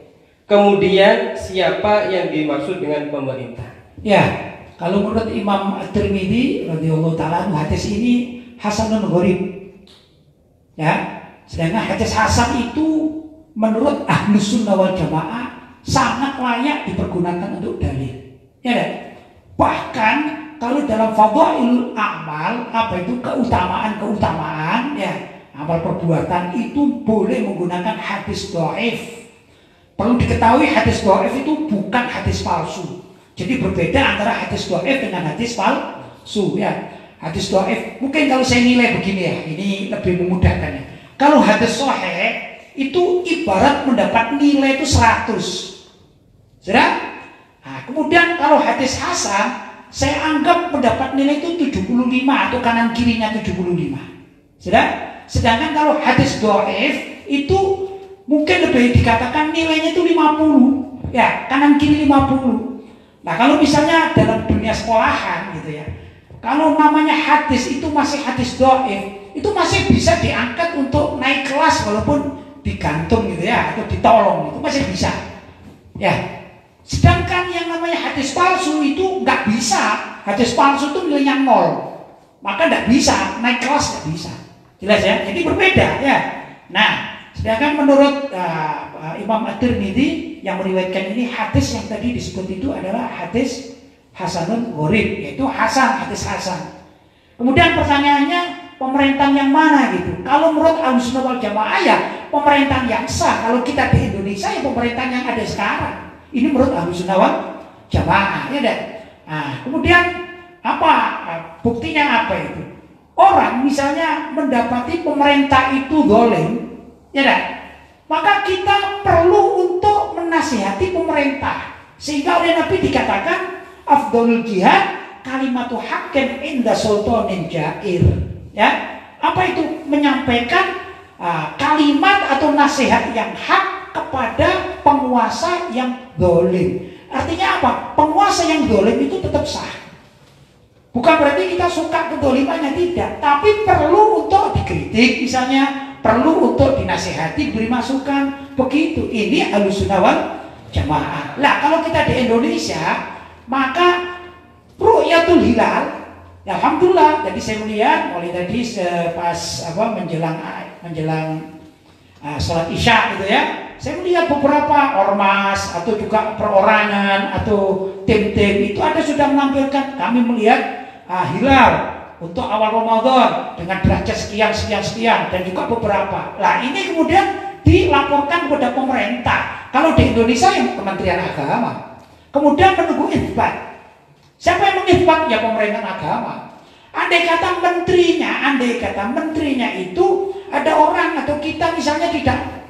Kemudian siapa yang dimaksud dengan pemerintah? Ya, kalau menurut Imam Tirmidzi radhiyallahu taala hadis ini hasanun gharib. Ya, sedangkan hadis hasan itu menurut Ahlus Sunnah wal Jamaah sangat layak dipergunakan untuk dalil. Ya, bahkan kalau dalam fadhailul amal, apa itu keutamaan ya, amal perbuatan itu boleh menggunakan hadis dhaif. Perlu diketahui hadis dhaif itu bukan hadis palsu. Jadi berbeda antara hadis dhaif dengan hadis palsu ya. Hadis dhaif mungkin kalau saya nilai begini ya, ini lebih memudahkan ya. Kalau hadis sahih itu ibarat mendapat nilai itu 100. Sudah? Nah, kemudian kalau hadis hasan saya anggap mendapat nilai itu 75 atau kanan kirinya 75. Sudah? Sedangkan kalau hadis dhaif itu mungkin lebih dikatakan nilainya itu 50. Ya, kanan kiri 50. Nah, kalau misalnya dalam dunia sekolahan gitu ya. Kalau namanya hadis itu masih hadis dhaif, itu masih bisa diangkat untuk naik kelas walaupun digantung gitu ya atau ditolong, itu masih bisa. Ya. Sedangkan yang namanya hadis palsu itu nggak bisa. Hadis palsu itu nilainya 0. Maka nggak bisa, naik kelas nggak bisa. Jelas ya? Jadi berbeda ya. Nah, sedangkan menurut Imam At-Tirmidzi yang meriwayatkan ini hadis yang tadi disebut itu adalah hadis hasanun gharib, yaitu hasan, hadis hasan. Kemudian pertanyaannya pemerintahan yang mana gitu? Kalau menurut Ahlus Sunnah wal Jamaah ya pemerintahan yang sah. Kalau kita di Indonesia ya pemerintahan yang ada sekarang. Ini menurut Ahlus Sunnah wal Jamaah ya deh. Nah, kemudian apa buktinya apa itu? Orang misalnya mendapati pemerintah itu zalim, ya dah. Maka kita perlu untuk menasihati pemerintah. Sehingga oleh Nabi dikatakan afdhalul jihad kalimatu haqqin inda sultanin jair. Ya, apa itu? Menyampaikan kalimat atau nasihat yang hak kepada penguasa yang zalim. Artinya apa? Penguasa yang zalim itu tetap sah. Bukan berarti kita suka kedzalimannya, tidak, tapi perlu untuk dikritik misalnya, perlu untuk dinasihati, beri masukan, begitu. Ini Ahlus Sunnah wal Jamaah. Lah kalau kita di Indonesia, maka ru'yatul hilal, ya alhamdulillah. Jadi saya melihat mulai tadi pas menjelang sholat isya gitu ya, saya melihat beberapa ormas atau juga perorangan atau tim-tim itu ada sudah menampilkan kami melihat hilal untuk awal Ramadan dengan derajat sekian dan juga beberapa. Lah ini kemudian dilaporkan kepada pemerintah. Kalau di Indonesia yang Kementerian Agama. Kemudian menunggu itsbat. Siapa yang mengitsbat? Ya pemerintahan agama. Andai kata menterinya itu ada orang atau kita misalnya tidak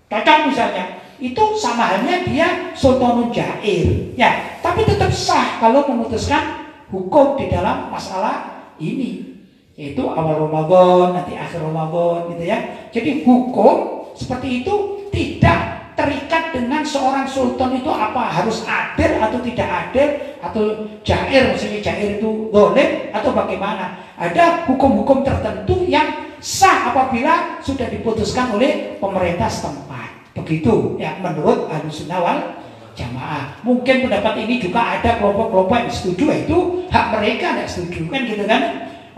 cocok misalnya, itu sama halnya dia sultanun jair. Ya, tapi tetap sah kalau memutuskan hukum di dalam masalah ini, yaitu awal Ramadan, nanti akhir Ramadan gitu ya. Jadi hukum seperti itu tidak terikat dengan seorang sultan itu apa harus adil atau tidak adil atau jair, maksudnya jair itu zalim atau bagaimana. Ada hukum-hukum tertentu yang sah apabila sudah diputuskan oleh pemerintah setempat. Begitu ya menurut Ahlus Sunnah wal Jamaah. Mungkin pendapat ini juga ada kelompok-kelompok yang setuju, itu hak mereka, tidak setuju kan gitu kan.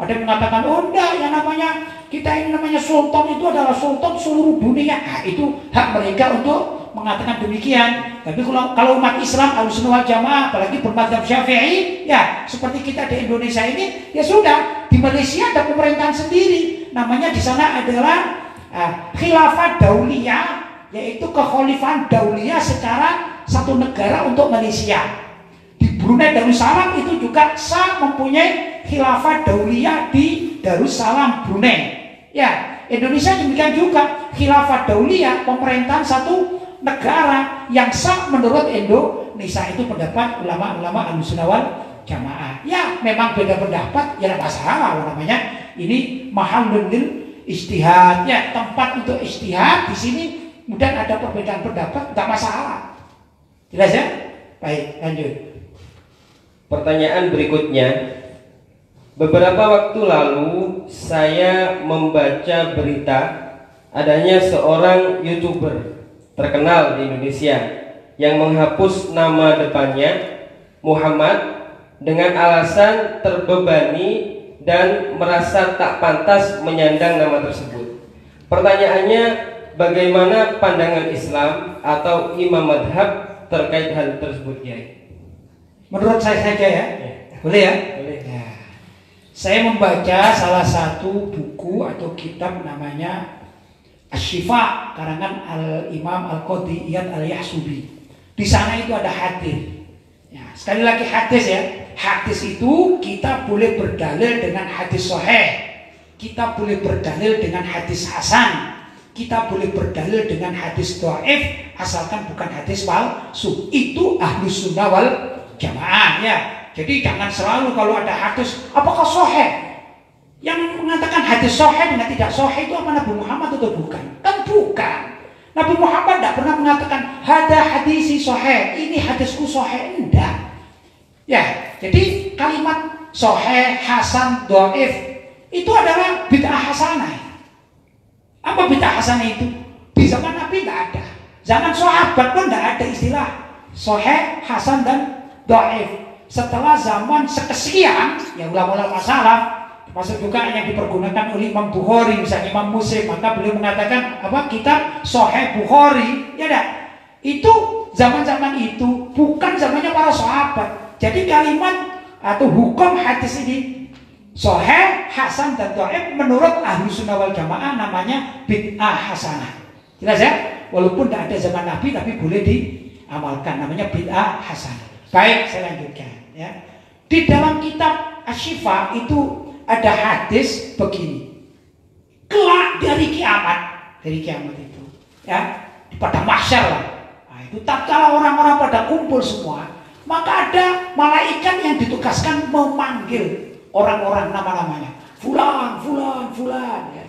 Ada yang mengatakan oh enggak, yang namanya kita ini namanya sultan itu adalah sultan seluruh dunia. Nah, itu hak mereka untuk mengatakan demikian. Tapi kalau umat Islam Ahlus Sunnah wal Jamaah apalagi bermadzhab Syafi'i ya seperti kita di Indonesia ini, ya sudah, di Malaysia ada pemerintahan sendiri. Namanya di sana adalah khilafah dauliyah, yaitu kekhalifahan dauliyah secara satu negara untuk Malaysia. Di Brunei Darussalam itu juga sah mempunyai khilafah dauliyah di Darussalam Brunei. Ya, Indonesia demikian juga khilafah dauliyah, pemerintahan satu negara yang sah menurut Indonesia. Itu pendapat ulama-ulama Ahlus Sunnah wal Jamaah. Ya, memang beda pendapat, ya masalah namanya. Ini mahallul ijtihad, ya tempat untuk ijtihad di sini. Kemudian ada perbedaan pendapat, tidak masalah. Jelas ya? Baik, lanjut. Pertanyaan berikutnya, beberapa waktu lalu saya membaca berita adanya seorang YouTuber terkenal di Indonesia yang menghapus nama depannya Muhammad dengan alasan terbebani dan merasa tak pantas menyandang nama tersebut. Pertanyaannya, bagaimana pandangan Islam atau imam madhab terkait hal tersebut, Kiai? Menurut saya saja ya, boleh ya? Boleh. Ya. Saya membaca salah satu buku atau kitab namanya Asy-Syifa karangan Al-Imam Al-Qadhi Iyad Al-Yahsubi. Di sana itu ada hadis. Ya, sekali lagi hadis ya. Hadis itu kita boleh berdalil dengan hadis sahih. Kita boleh berdalil dengan hadis hasan. Kita boleh berdalil dengan hadis dhaif asalkan bukan hadis palsu. Itu Ahlus Sunnah wal Jamaah ya. Jadi jangan selalu kalau ada hadis apakah sahih? Yang mengatakan hadis sahih dengan tidak sahih itu apa Nabi Muhammad atau bukan? Kan bukan. Nabi Muhammad tidak pernah mengatakan hada hadisi sahih, ini hadisku sahih, enggak. Ya, jadi kalimat sahih, hasan, dhaif itu adalah bid'ah hasanah. Apa bid'ah hasanah itu? Di zaman Nabi tidak ada. Zaman sahabat pun tidak ada istilah sahih, hasan dan dhaif. Setelah zaman sekesekian, ya ulama-ulama salaf, termasuk juga yang dipergunakan oleh Imam Bukhari, misalnya Imam Muslim, maka beliau mengatakan apa? Kitab Sahih Bukhari, ya dah. Itu zaman-zaman itu bukan zamannya para sahabat. Jadi kalimat atau hukum hadis ini sahih, hasan dan dhaif menurut Ahlus Sunnah wal Jamaah namanya bid'ah hasanah. Jelas ya? Walaupun tidak ada zaman Nabi tapi boleh diamalkan, namanya bid'ah hasanah. Baik, saya lanjutkan ya. Di dalam kitab Asy-Syifa itu ada hadis begini. Kelak dari kiamat itu ya, pada mahsyar lah. Nah, itu tatkala orang-orang pada kumpul semua, maka ada malaikat yang ditugaskan memanggil orang-orang nama-namanya. Fulan, fulan, fulan ya.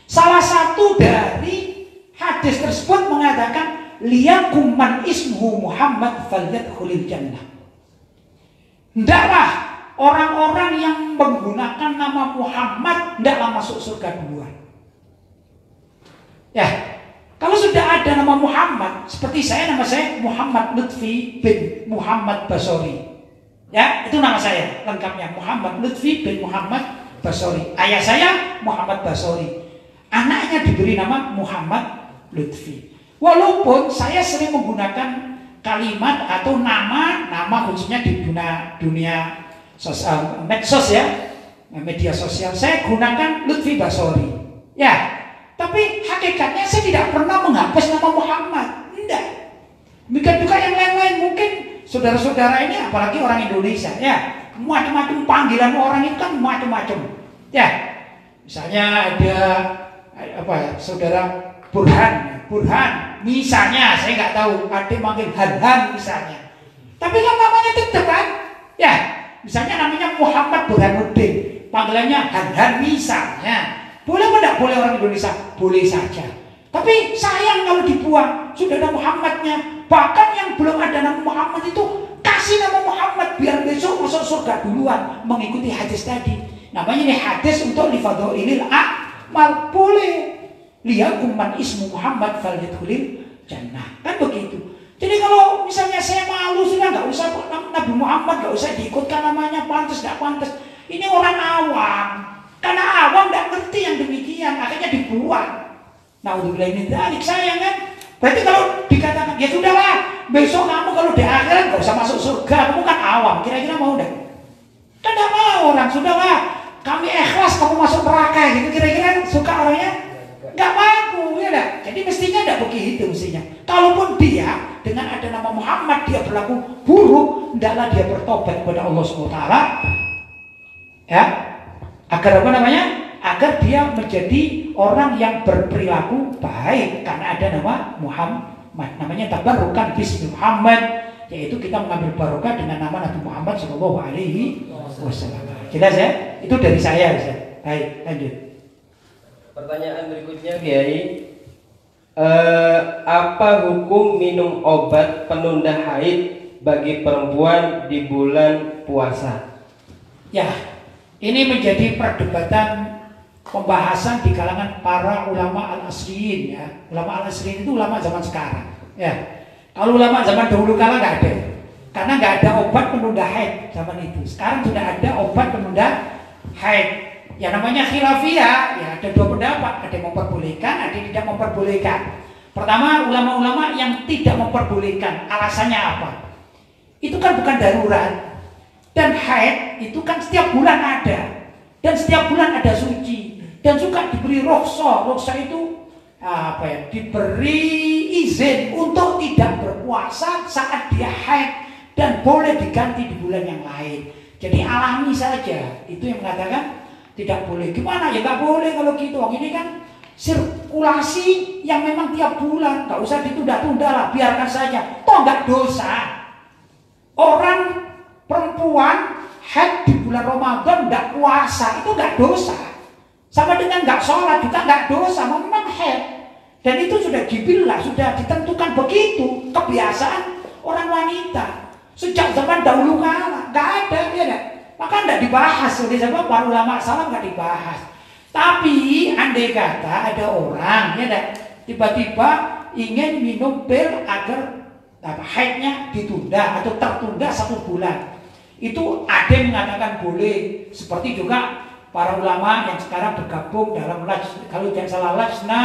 Salah satu dari hadis tersebut mengatakan liyakum man ismuhu Muhammad falyadkhulil jannah. Hendaklah orang-orang yang menggunakan nama Muhammad hendaklah masuk surga duluan. Ya, kalau sudah ada nama Muhammad, seperti nama saya Muhammad Lutfi bin Muhammad Basori. Ya, itu nama saya lengkapnya Muhammad Lutfi bin Muhammad Basori. Ayah saya Muhammad Basori. Anaknya diberi nama Muhammad Lutfi. Walaupun saya sering menggunakan kalimat atau nama khususnya di dunia medsos ya, media sosial, saya gunakan Lutfi Basori. Ya, tapi hakikatnya saya tidak pernah menghapus nama Muhammad. Tidak. Demikian juga yang lain-lain, mungkin saudara-saudara ini apalagi orang Indonesia ya, macam-macam panggilan orang itu kan macam-macam. Ya, misalnya ada saudara Burhan, misalnya saya nggak tahu, ada manggil Han misalnya, tapi kan namanya tetap kan, ya, misalnya namanya Muhammad Burhanuddin, panggilannya Han misalnya, boleh apa tidak boleh orang Indonesia? Boleh saja, tapi sayang kalau dibuang, sudah ada Muhammadnya, bahkan yang belum ada nama Muhammad itu kasih nama Muhammad biar besok masuk surga duluan, mengikuti hadis tadi, namanya ini hadis untuk lifadhoilil a'mal, boleh. Liyakum man ismu Muhammad falyadkhulil jannah, kan begitu. Jadi kalau misalnya saya malu sudah nggak usah Nabi Muhammad, nggak usah diikutkan namanya, pantas nggak pantas. Ini orang awam, karena awam nggak ngerti yang demikian, akhirnya dibuang. Nah udah ini balik sayang kan. Berarti kalau dikatakan ya sudahlah, besok kamu kalau di akhirat nggak usah masuk surga, kamu kan awam, kira-kira mau enggak? Kan nggak mau orang, sudahlah kami ikhlas kamu masuk neraka gitu, kira-kira suka orangnya? Nggak mampu, ya dah. Jadi mestinya tidak begitu mestinya. Kalaupun dia dengan ada nama Muhammad dia berlaku buruk, hendaklah dia bertobat kepada Allah SWT. Ya, agar apa namanya? Agar dia menjadi orang yang berperilaku baik karena ada nama Muhammad. Namanya tabarrukan bismi Muhammad, yaitu kita mengambil barokah dengan nama Nabi Muhammad SAW. Jelas ya? Itu dari saya. Baik, lanjut. Pertanyaan berikutnya, Kiai, Apa hukum minum obat penunda haid bagi perempuan di bulan puasa? Ya, ini menjadi perdebatan pembahasan di kalangan para ulama al-asriyin ya. Ulama al-asriyin itu ulama zaman sekarang ya. Kalau ulama zaman dahulu kala nggak ada, karena nggak ada obat penunda haid zaman itu. Sekarang sudah ada obat penunda haid. Ya namanya khilafiyah, ya ada dua pendapat, ada yang memperbolehkan, ada yang tidak memperbolehkan. Pertama, ulama-ulama yang tidak memperbolehkan, alasannya apa? Itu kan bukan darurat. Dan haid itu kan setiap bulan ada. Dan setiap bulan ada suci. Dan juga diberi rukhsah. Rukhsah itu apa ya? Diberi izin untuk tidak berpuasa saat dia haid dan boleh diganti di bulan yang lain. Jadi alami saja. Itu yang mengatakan tidak boleh. Gimana ya nggak boleh kalau gitu. Ini kan sirkulasi yang memang tiap bulan, nggak usah ditunda-tunda lah, biarkan saja. Toh nggak dosa. Orang perempuan haid di bulan Ramadan nggak puasa itu nggak dosa. Sama dengan nggak sholat juga nggak dosa, memang haid. Dan itu sudah jibillah, sudah ditentukan begitu kebiasaan orang wanita sejak zaman dahulu kala. Nggak ada, ya nggak? Maka tidak dibahas oleh sebab para ulama salam, nggak dibahas. Tapi andai kata ada orang ya tiba-tiba ingin minum pil agar haidnya ditunda atau tertunda 1 bulan, itu ada yang mengatakan boleh. Seperti juga para ulama yang sekarang bergabung dalam kalau jangan salah lajna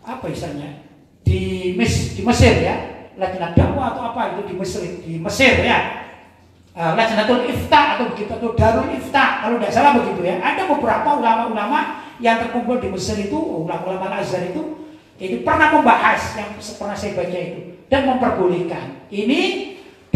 apa istilahnya di Mesir ya, lajna dakwah atau apa itu di Mesir ya. Lajnatul Ifta atau begitu, atau Darul Ifta kalau tidak salah begitu ya. Ada beberapa ulama-ulama yang terkumpul di Mesir itu, ulama-ulama Al-Azhar itu pernah membahas yang pernah saya baca itu dan memperbolehkan. Ini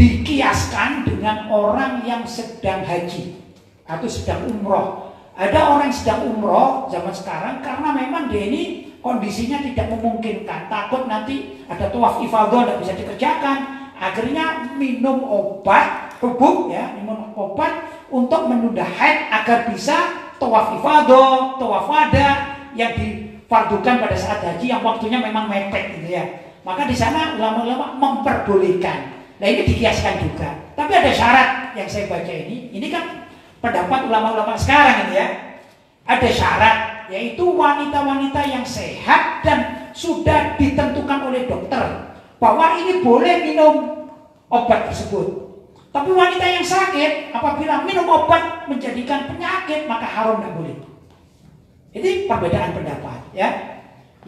dikiaskan dengan orang yang sedang haji atau sedang umroh. Ada orang yang sedang umroh zaman sekarang karena memang dia ini kondisinya tidak memungkinkan, takut nanti ada tawaf ifadah tidak bisa dikerjakan, akhirnya minum obat hubub ya, minum obat untuk menunda haid agar bisa tawaf ifadah, tawaf wada yang difardukan pada saat haji yang waktunya memang mepet gitu ya. Maka di sana ulama-ulama memperbolehkan. Nah ini dikiaskan juga. Tapi ada syarat yang saya baca ini kan pendapat ulama-ulama sekarang ini ya. Ada syarat, yaitu wanita-wanita yang sehat dan sudah ditentukan oleh dokter bahwa ini boleh minum obat tersebut. Tapi wanita yang sakit apabila minum obat menjadikan penyakit maka haram, tidak boleh. Ini perbedaan pendapat ya.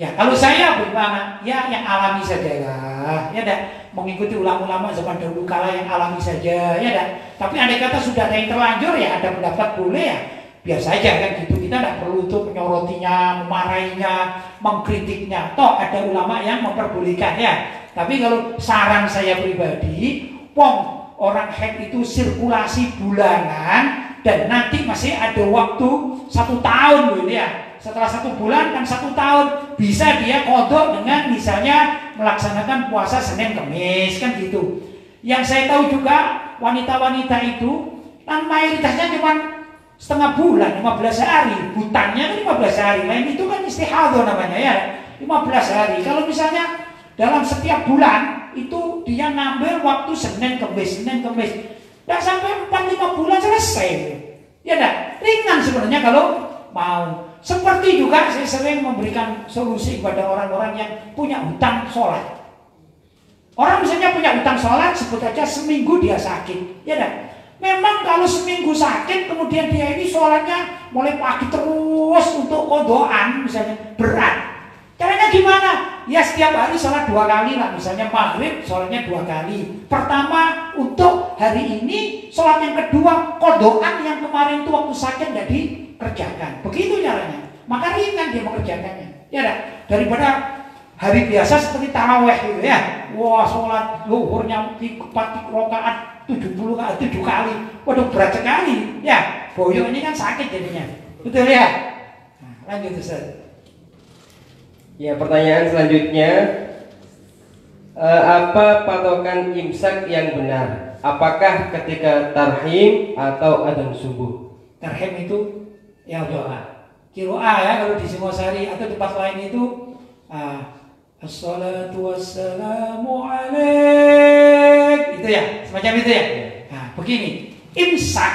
Ya kalau saya bagaimana? Ya yang alami saja lah. Ya dah mengikuti ulama-ulama zaman dahulu kala yang alami saja ya dah. Tapi andai kata sudah ada yang terlanjur ya ada pendapat boleh ya. Biasa aja kan gitu. Kita tidak perlu untuk menyorotinya, memarahinya, mengkritiknya. Toh ada ulama yang memperbolehkan ya. Tapi kalau saran saya pribadi, orang haid itu sirkulasi bulanan dan nanti masih ada waktu 1 tahun loh ya. Setelah 1 bulan kan 1 tahun bisa dia kodok dengan misalnya melaksanakan puasa Senin Kemis kan gitu. Yang saya tahu juga wanita-wanita itu kan mayoritasnya cuma setengah bulan, 15 hari. Hutannya kan 15 hari. Lain itu kan istihadah namanya ya, 15 hari. Kalau misalnya dalam setiap bulan itu dia ngambil waktu Senin Kemis. Tidak sampai 4-5 bulan selesai. Ya enggak? Ringan sebenarnya kalau mau. Seperti juga saya sering memberikan solusi kepada orang-orang yang punya hutang sholat. Orang misalnya punya hutang sholat, sebut aja seminggu dia sakit. Ya enggak? Memang kalau seminggu sakit, kemudian dia ini sholatnya mulai pagi terus untuk kodoan misalnya berat. Caranya gimana? Ya setiap hari sholat 2 kali lah. Misalnya maghrib sholatnya 2 kali. Pertama untuk hari ini, sholat yang kedua kodoan yang kemarin itu waktu sakit tidak dikerjakan. Begitu caranya. Maka ringan dia mengerjakannya. Ya dah. Daripada hari biasa seperti taraweh gitu ya. Wah sholat zuhurnya 4 rakaat 70 kali 7 kali. Waduh berat sekali. Ya boyo ini kan sakit jadinya. Betul ya. Nah, lanjut Ustaz. Ya, pertanyaan selanjutnya, apa patokan imsak yang benar? Apakah ketika tarhim atau adzan subuh? Tarhim itu ya doa. Qiraah ya kalau di Singosari atau tempat lain itu Assalatu wassalamu alaik. Itu ya, semacam itu ya. Nah, begini, imsak.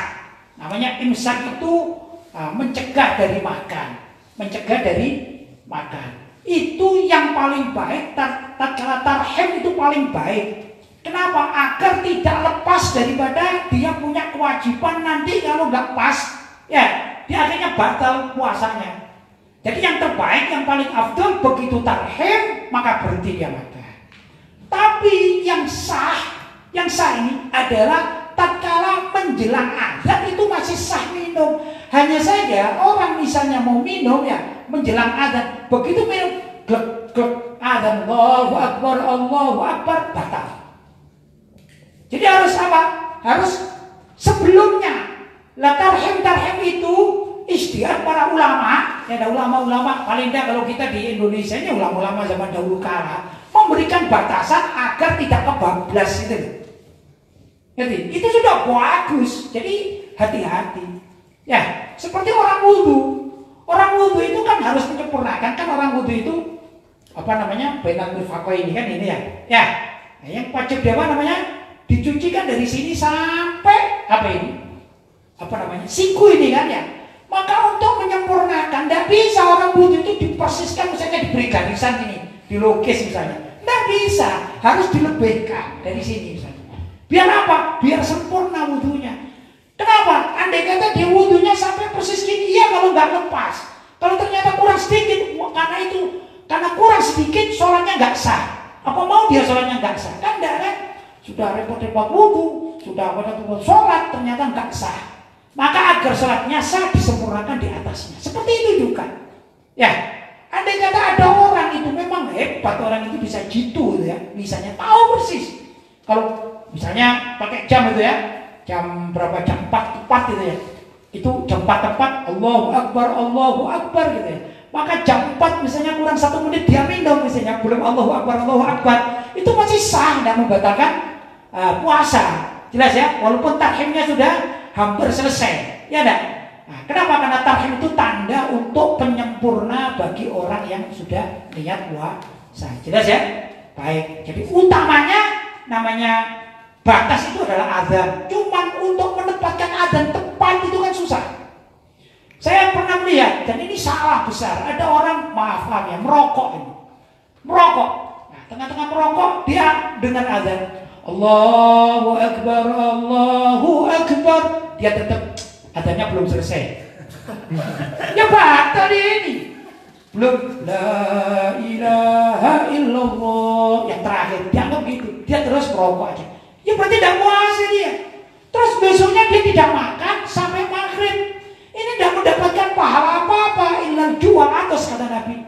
Namanya imsak itu mencegah dari makan. Mencegah dari makan. Itu yang paling baik, tatkala tarhim itu paling baik. Kenapa? Agar tidak lepas daripada dia punya kewajiban nanti kalau nggak pas, ya, dia akhirnya batal puasanya. Jadi yang terbaik, yang paling afdal begitu tarhim maka berhenti dia makan. Tapi yang sah ini adalah tatkala menjelang azan itu masih sah minum. Hanya saja orang misalnya mau minum ya menjelang azan, begitu minum glek glek azan Allahu Akbar batal. Jadi harus apa? Harus sebelumnya. Lah tarhim itu istihad para ulama, ya ada ulama-ulama paling tidak kalau kita di Indonesia ini ulama-ulama zaman dahulu kala memberikan batasan agar tidak kebablas itu. Jadi itu sudah bagus. Jadi hati-hati. Ya, seperti orang wudu. Orang wudu itu kan harus menyempurnakan, kan orang wudu itu apa namanya? Bainal mirfaqaini kan ini ya. Ya. Nah, yang wajib dia apa namanya? Dicuci kan dari sini sampai apa ini? Apa namanya? Siku ini kan ya. Maka untuk menyempurnakan, tidak bisa orang wudu itu dipersiskan misalnya diberi garisan ini, dilukis misalnya. Tidak bisa, harus dilebihkan dari sini misalnya. Biar apa? Biar sempurna wudunya. Kenapa? Andai kata dia wudunya sampai persis gini, iya kalau nggak lepas. Kalau ternyata kurang sedikit, karena kurang sedikit, sholatnya nggak sah. Apa mau dia sholatnya nggak sah? Kan enggak kan? Sudah repot-repot wudu, sudah repot-repot sholat, ternyata nggak sah. Maka agar sholatnya sah disempurnakan di atasnya. Seperti itu juga. Ya, andai kata ada orang itu memang hebat, orang itu bisa jitu ya, misalnya tahu persis. Kalau misalnya pakai jam itu ya, jam berapa, jam 4 tepat gitu ya. Itu jam 4 tepat, Allahu Akbar gitu ya. Maka jam 4 misalnya kurang 1 menit dia minum misalnya, belum Allahu Akbar. Itu masih sah, tidak membatalkan puasa. Jelas ya, walaupun tarhimnya sudah hampir selesai, ya enggak? Nah, kenapa? Karena tarhim itu tanda untuk penyempurna bagi orang yang sudah niat puasa. Jelas ya? Baik. Jadi utamanya namanya batas itu adalah azan. Cuman untuk menempatkan azan tepat itu kan susah. Saya pernah melihat dan ini salah besar. Ada orang maaf ya merokok ini. Merokok. Nah, tengah-tengah merokok dia dengar azan. Allahu Akbar. Dia tetap adanya belum selesai. Ya batal ini. Belum la ilaha illallah yang terakhir. Dianggap gitu. Dia terus merokok aja. Ya berarti tidak puasa dia. Terus besoknya dia tidak makan sampai maghrib. Ini tidak mendapatkan pahala apa-apa. Illal ju'al atas kata Nabi.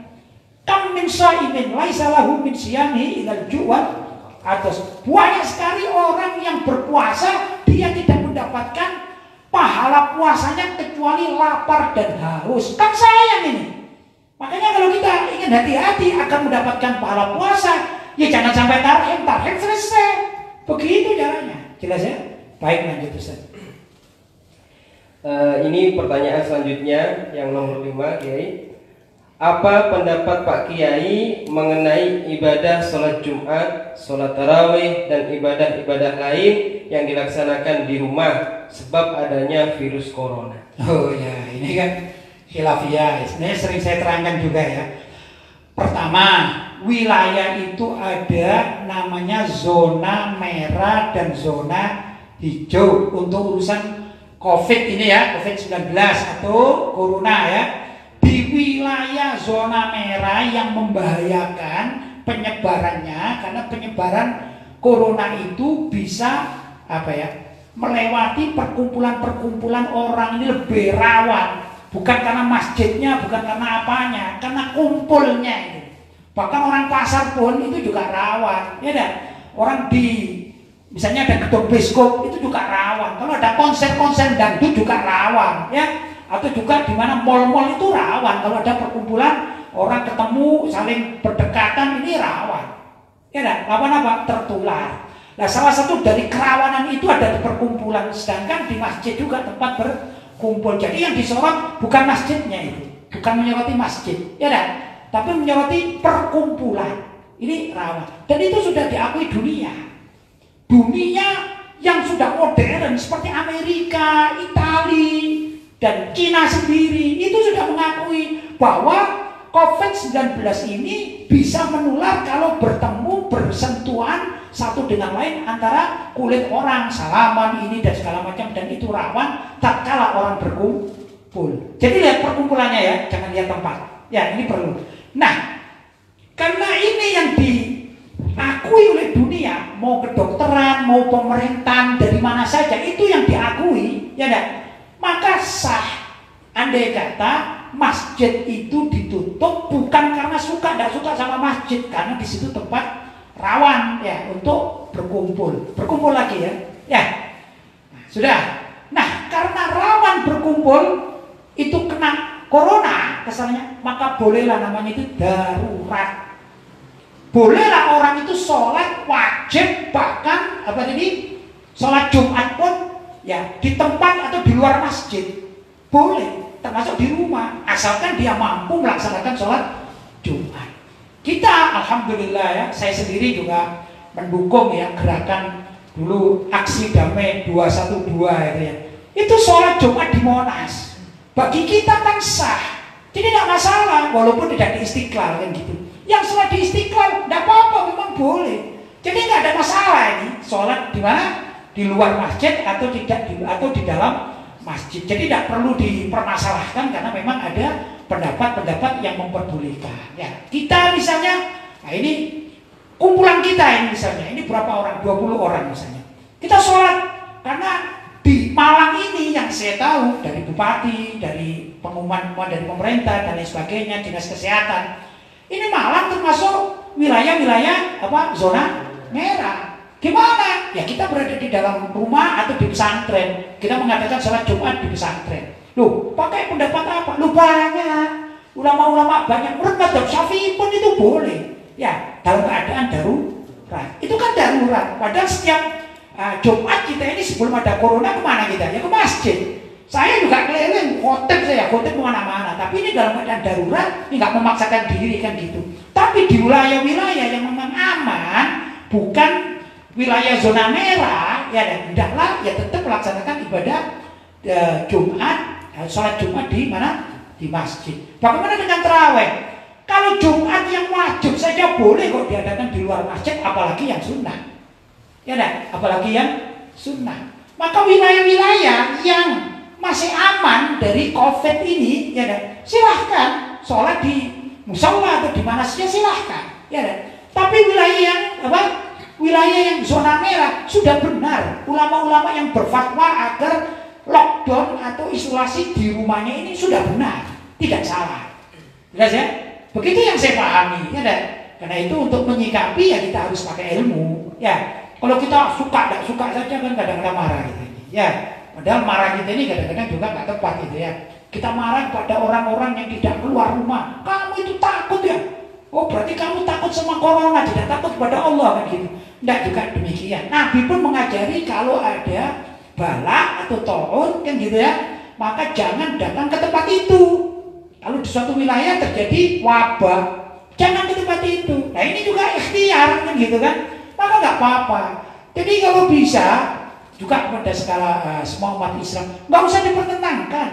Kam min shaimin laisa lahu min siyamihi illal ju'al atas. Banyak sekali orang yang berpuasa dia tidak mendapatkan pahala puasanya kecuali lapar dan haus. Kan sayang ini. Makanya kalau kita ingin hati-hati akan mendapatkan pahala puasa, ya jangan sampai tarhim selesai. Begitu caranya. Jelas ya? Baik, lanjut Ustaz. Ini pertanyaan selanjutnya yang nomor 5, Kiai. Apa pendapat Pak Kiai mengenai ibadah sholat Jumat, sholat tarawih, dan ibadah-ibadah lain yang dilaksanakan di rumah sebab adanya virus corona? Oh ya, ini kan khilafiyah. Sebenarnya sering saya terangkan juga ya. Pertama, wilayah itu ada namanya zona merah dan zona hijau untuk urusan COVID ini ya, COVID-19 atau corona ya. Di wilayah zona merah yang membahayakan penyebarannya, karena penyebaran corona itu bisa melewati perkumpulan-perkumpulan orang, ini lebih rawan. Bukan karena masjidnya, bukan karena apanya, karena kumpulnya itu. Bahkan orang pasar pun itu juga rawan, ya dah. Orang misalnya ada gedung bioskop itu juga rawan. Kalau ada konser-konser dangdut juga rawan, ya. Atau juga di mana mal-mal itu rawan. Kalau ada perkumpulan orang ketemu saling berdekatan ini rawan. Ya dah, rawan apa? Tertular. Nah, salah satu dari kerawanan itu ada di perkumpulan, sedangkan di masjid juga tempat berkumpul. Jadi yang disorot bukan masjidnya itu, bukan bukan menyoroti masjid, ya kan? Tapi menyoroti perkumpulan. Ini rawan. Dan itu sudah diakui dunia. Dunia yang sudah modern seperti Amerika, Italia, dan Cina sendiri itu sudah mengakui bahwa COVID-19 ini bisa menular kalau bertemu, bersentuhan satu dengan lain antara kulit orang, salaman ini dan segala macam, dan itu rawan tatkala orang berkumpul. Jadi lihat perkumpulannya ya, jangan lihat tempat. Ya, ini perlu. Nah, karena ini yang diakui oleh dunia, mau kedokteran, mau pemerintahan, dari mana saja itu yang diakui, ya enggak? Maka sah andai kata masjid itu ditutup bukan karena tidak suka sama masjid, karena di situ tempat rawan ya untuk berkumpul lagi ya. Ya, nah, sudah. Nah, karena rawan berkumpul itu kena corona kesannya, maka bolehlah namanya itu darurat. Bolehlah orang itu sholat wajib, bahkan apa tadi, sholat Jumat pun ya di tempat atau di luar masjid boleh, termasuk di rumah, asalkan dia mampu melaksanakan sholat Jumat. Kita alhamdulillah ya, saya sendiri juga mendukung ya gerakan dulu aksi damai 212 itu ya. Itu sholat Jumat di Monas. Bagi kita kan sah, jadi tidak masalah walaupun tidak di Istiqlal kan gitu. Yang sholat di Istiqlal tidak apa-apa, memang boleh. Jadi nggak ada masalah ini sholat di mana, di luar masjid atau tidak atau di dalam masjid. Jadi tidak perlu dipermasalahkan karena memang ada pendapat-pendapat yang memperbolehkan. Ya, kita misalnya, nah ini kumpulan kita ini misalnya, ini berapa orang? 20 orang misalnya. Kita sholat karena di Malang ini yang saya tahu dari bupati, dari pengumuman dari pemerintah dan lain sebagainya, dinas kesehatan, ini Malang termasuk wilayah-wilayah apa zona merah. Gimana? Ya kita berada di dalam rumah atau di pesantren, kita mengadakan sholat Jumat di pesantren. Loh, pakai pendapat apa? Loh banyak, ulama-ulama banyak. Menurut Madzhab Syafi'i pun itu boleh. Ya, dalam keadaan darurat. Itu kan darurat. Padahal setiap Jumat kita ini sebelum ada corona kemana kita? Ya ke masjid. Saya juga keliling, khotib kemana-mana. Tapi ini dalam keadaan darurat, ini nggak memaksakan diri kan gitu. Tapi di wilayah-wilayah yang memang aman, bukan wilayah zona merah, ya hendaklah ya tetap melaksanakan ibadah Jumat, sholat Jumat di mana? Di masjid. Bagaimana dengan terawih? Kalau Jumat yang wajib saja boleh kok diadakan di luar masjid, apalagi yang sunnah. Ya enggak? Apalagi yang sunnah. Maka wilayah-wilayah yang masih aman dari COVID ini, ya enggak? Silahkan sholat di musola atau di mana saja silahkan, ya enggak? Tapi wilayah yang apa? Wilayah yang zona merah sudah benar. Ulama-ulama yang berfatwa agar lockdown atau isolasi di rumahnya ini sudah benar, tidak salah. Jelas ya? Begitu yang saya pahami, ya enggak? Karena itu untuk menyikapi ya kita harus pakai ilmu, ya. Kalau kita suka, tidak suka saja kan kadang-kadang marah gitu. Ya, padahal marah kita ini kadang-kadang juga nggak tepat gitu ya. Kita marah pada orang-orang yang tidak keluar rumah. Kamu itu takut ya? Oh berarti kamu takut sama corona, tidak takut pada Allah kan gitu. Tidak juga demikian. Nabi pun mengajari kalau ada bala atau taun kan gitu ya, maka jangan datang ke tempat itu. Kalau di suatu wilayah terjadi wabah, jangan ke tempat itu. Nah ini juga ikhtiar kan gitu kan. Maka nggak apa-apa. Jadi kalau bisa juga pada skala semua umat Islam nggak usah dipertentangkan.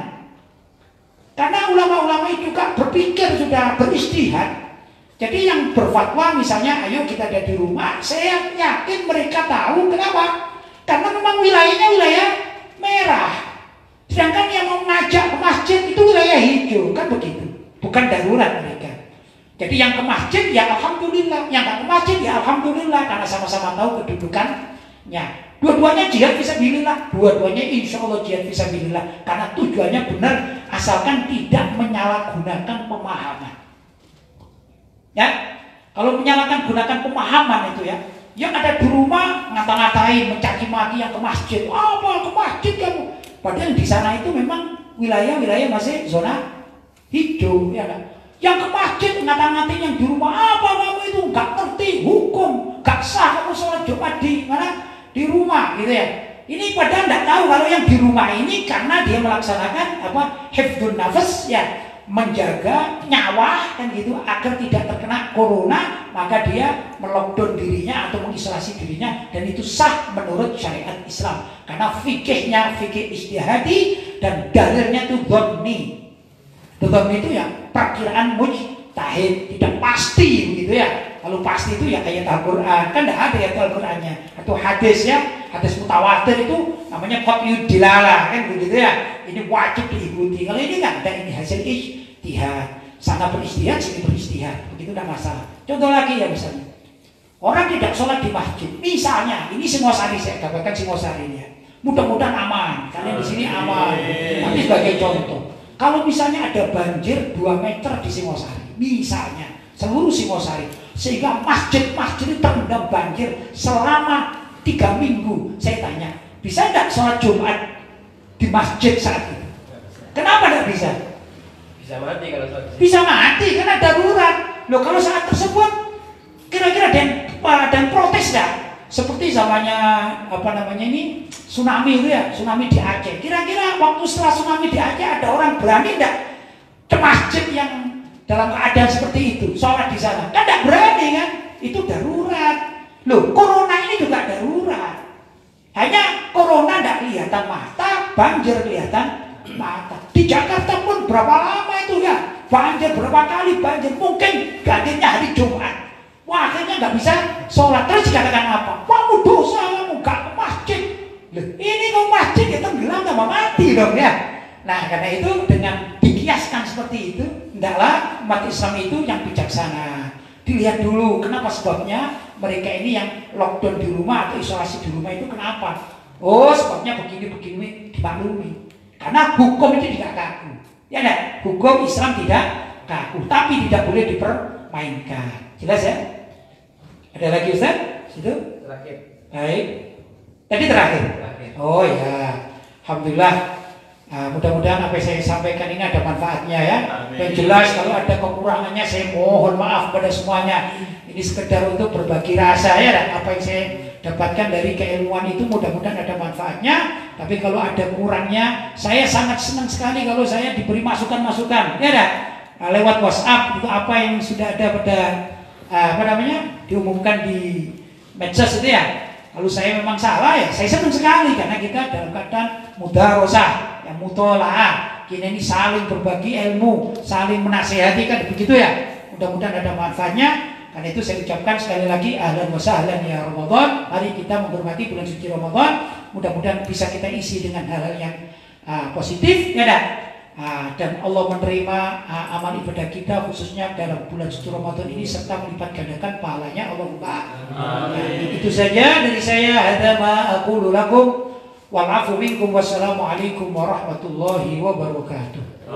Karena ulama-ulama itu juga berpikir sudah beristihad. Jadi yang berfatwa misalnya, ayo kita ada di rumah, saya yakin mereka tahu kenapa. Karena memang wilayahnya wilayah merah. Sedangkan yang mau ngajak ke masjid itu wilayah hijau, kan begitu. Bukan darurat mereka. Jadi yang ke masjid ya alhamdulillah, yang nggak ke masjid ya alhamdulillah, karena sama-sama tahu kedudukannya. Dua-duanya jihad fisabilillah, dua-duanya insya Allah jihad fisabilillah, karena tujuannya benar, asalkan tidak menyalahgunakan pemahaman. Ya, kalau gunakan pemahaman itu ya, yang ada di rumah ngata-ngatain, mencaci maki yang ke masjid, apa ke masjid kamu? Padahal di sana itu memang wilayah-wilayah masih zona hijau, ya kan? Yang ke masjid ngata-ngatain yang di rumah, apa kamu itu nggak ngerti hukum, nggak sah kamu sholat Jumat di mana? Di rumah, gitu ya. Ini padahal nggak tahu kalau yang di rumah ini karena dia melaksanakan apa? Hifdzun nafas, ya, menjaga nyawa kan gitu agar tidak terkena corona, maka dia melockdown dirinya atau mengisolasi dirinya, dan itu sah menurut syariat Islam karena fikihnya fikih ijtihadi dan dalilnya itu dhonni. Dhonni itu ya perkiraan mujtahid, tidak pasti begitu ya. Kalau pasti itu ya ayat Al-Quran, kan tidak ada ayat Al-Qurannya, atau hadis ya, hadis mutawatir itu namanya qat'iyud dilalah kan begitu ya. Ini wajib diikuti. Kalau ini kan ada, ini hasil ijtihad. Sana beristihad, sini beristihad, begitu tidak masalah. Contoh lagi ya, misalnya orang tidak sholat di masjid, misalnya ini Singosari, saya gambarkan Singosari ini ya. Mudah-mudahan aman, kalian di sini aman. Nanti sebagai contoh, kalau misalnya ada banjir 2 meter di Singosari, misalnya seluruh Singosari, sehingga masjid-masjid itu terendam banjir selama 3 minggu, saya tanya, bisa tidak sholat Jumat di masjid saat itu? Kenapa tidak bisa? Bisa mati kalau sholat. Bisa mati karena darurat. Loh, kalau saat tersebut kira-kira ada yang protes tidak? Seperti zamannya apa namanya ini tsunami itu ya, tsunami di Aceh. Kira-kira waktu setelah tsunami di Aceh ada orang berani tidak ke masjid yang dalam keadaan seperti itu sholat di sana? Kan tidak berani kan? Itu darurat. Loh, corona ini juga darurat. Hanya corona tidak kelihatan mata, banjir kelihatan mata. Di Jakarta pun berapa lama itu ya banjir, berapa kali banjir, mungkin gantinya hari Jumat. Wah, akhirnya nggak bisa sholat. Terus dikatakan apa? Kamu dosa, kamu nggak ke masjid. Loh, ini ke masjid ya tenggelam tambah mati dong ya. Nah, karena itu dengan dikiaskan seperti itu, hendaklah umat Islam itu yang bijaksana. Dilihat dulu kenapa sebabnya mereka ini yang lockdown di rumah atau isolasi di rumah itu kenapa? Oh, sebabnya begini-begini, dimaklumi. Karena hukum itu tidak kaku. Ya enggak? Hukum Islam tidak kaku, tapi tidak boleh dipermainkan. Jelas ya? Ada lagi Ustaz? Situ? Terakhir. Baik. Tadi terakhir. Oh ya. Alhamdulillah. Mudah-mudahan apa yang saya sampaikan ini ada manfaatnya ya. Dan jelas kalau ada kekurangannya saya mohon maaf pada semuanya. Ini sekedar untuk berbagi rasa ya. Dan apa yang saya dapatkan dari keilmuan itu mudah-mudahan ada manfaatnya. Tapi kalau ada kurangnya, saya sangat senang sekali kalau saya diberi masukan-masukan. Ya dah. Lewat WhatsApp itu apa yang sudah ada pada apa namanya diumumkan di medsos itu ya. Kalau saya memang salah ya, saya senang sekali karena kita dalam keadaan mudarosah, yang mutolaah. Kita ini saling berbagi ilmu, saling menasihati kan begitu ya. Mudah-mudahan ada manfaatnya. Karena itu saya ucapkan sekali lagi ahlan wa sahlan ya Ramadan. Mari kita menghormati bulan suci Ramadan. Mudah-mudahan bisa kita isi dengan hal-hal yang positif, ya dah. Dan Allah menerima amal ibadah kita khususnya dalam bulan suci Ramadan ini serta melipat gandakan pahalanya Allahumma. Itu saja dari saya. Hadza ma aqulu lakum wal afu minkum wassalamu alaikum warahmatullahi wabarakatuh.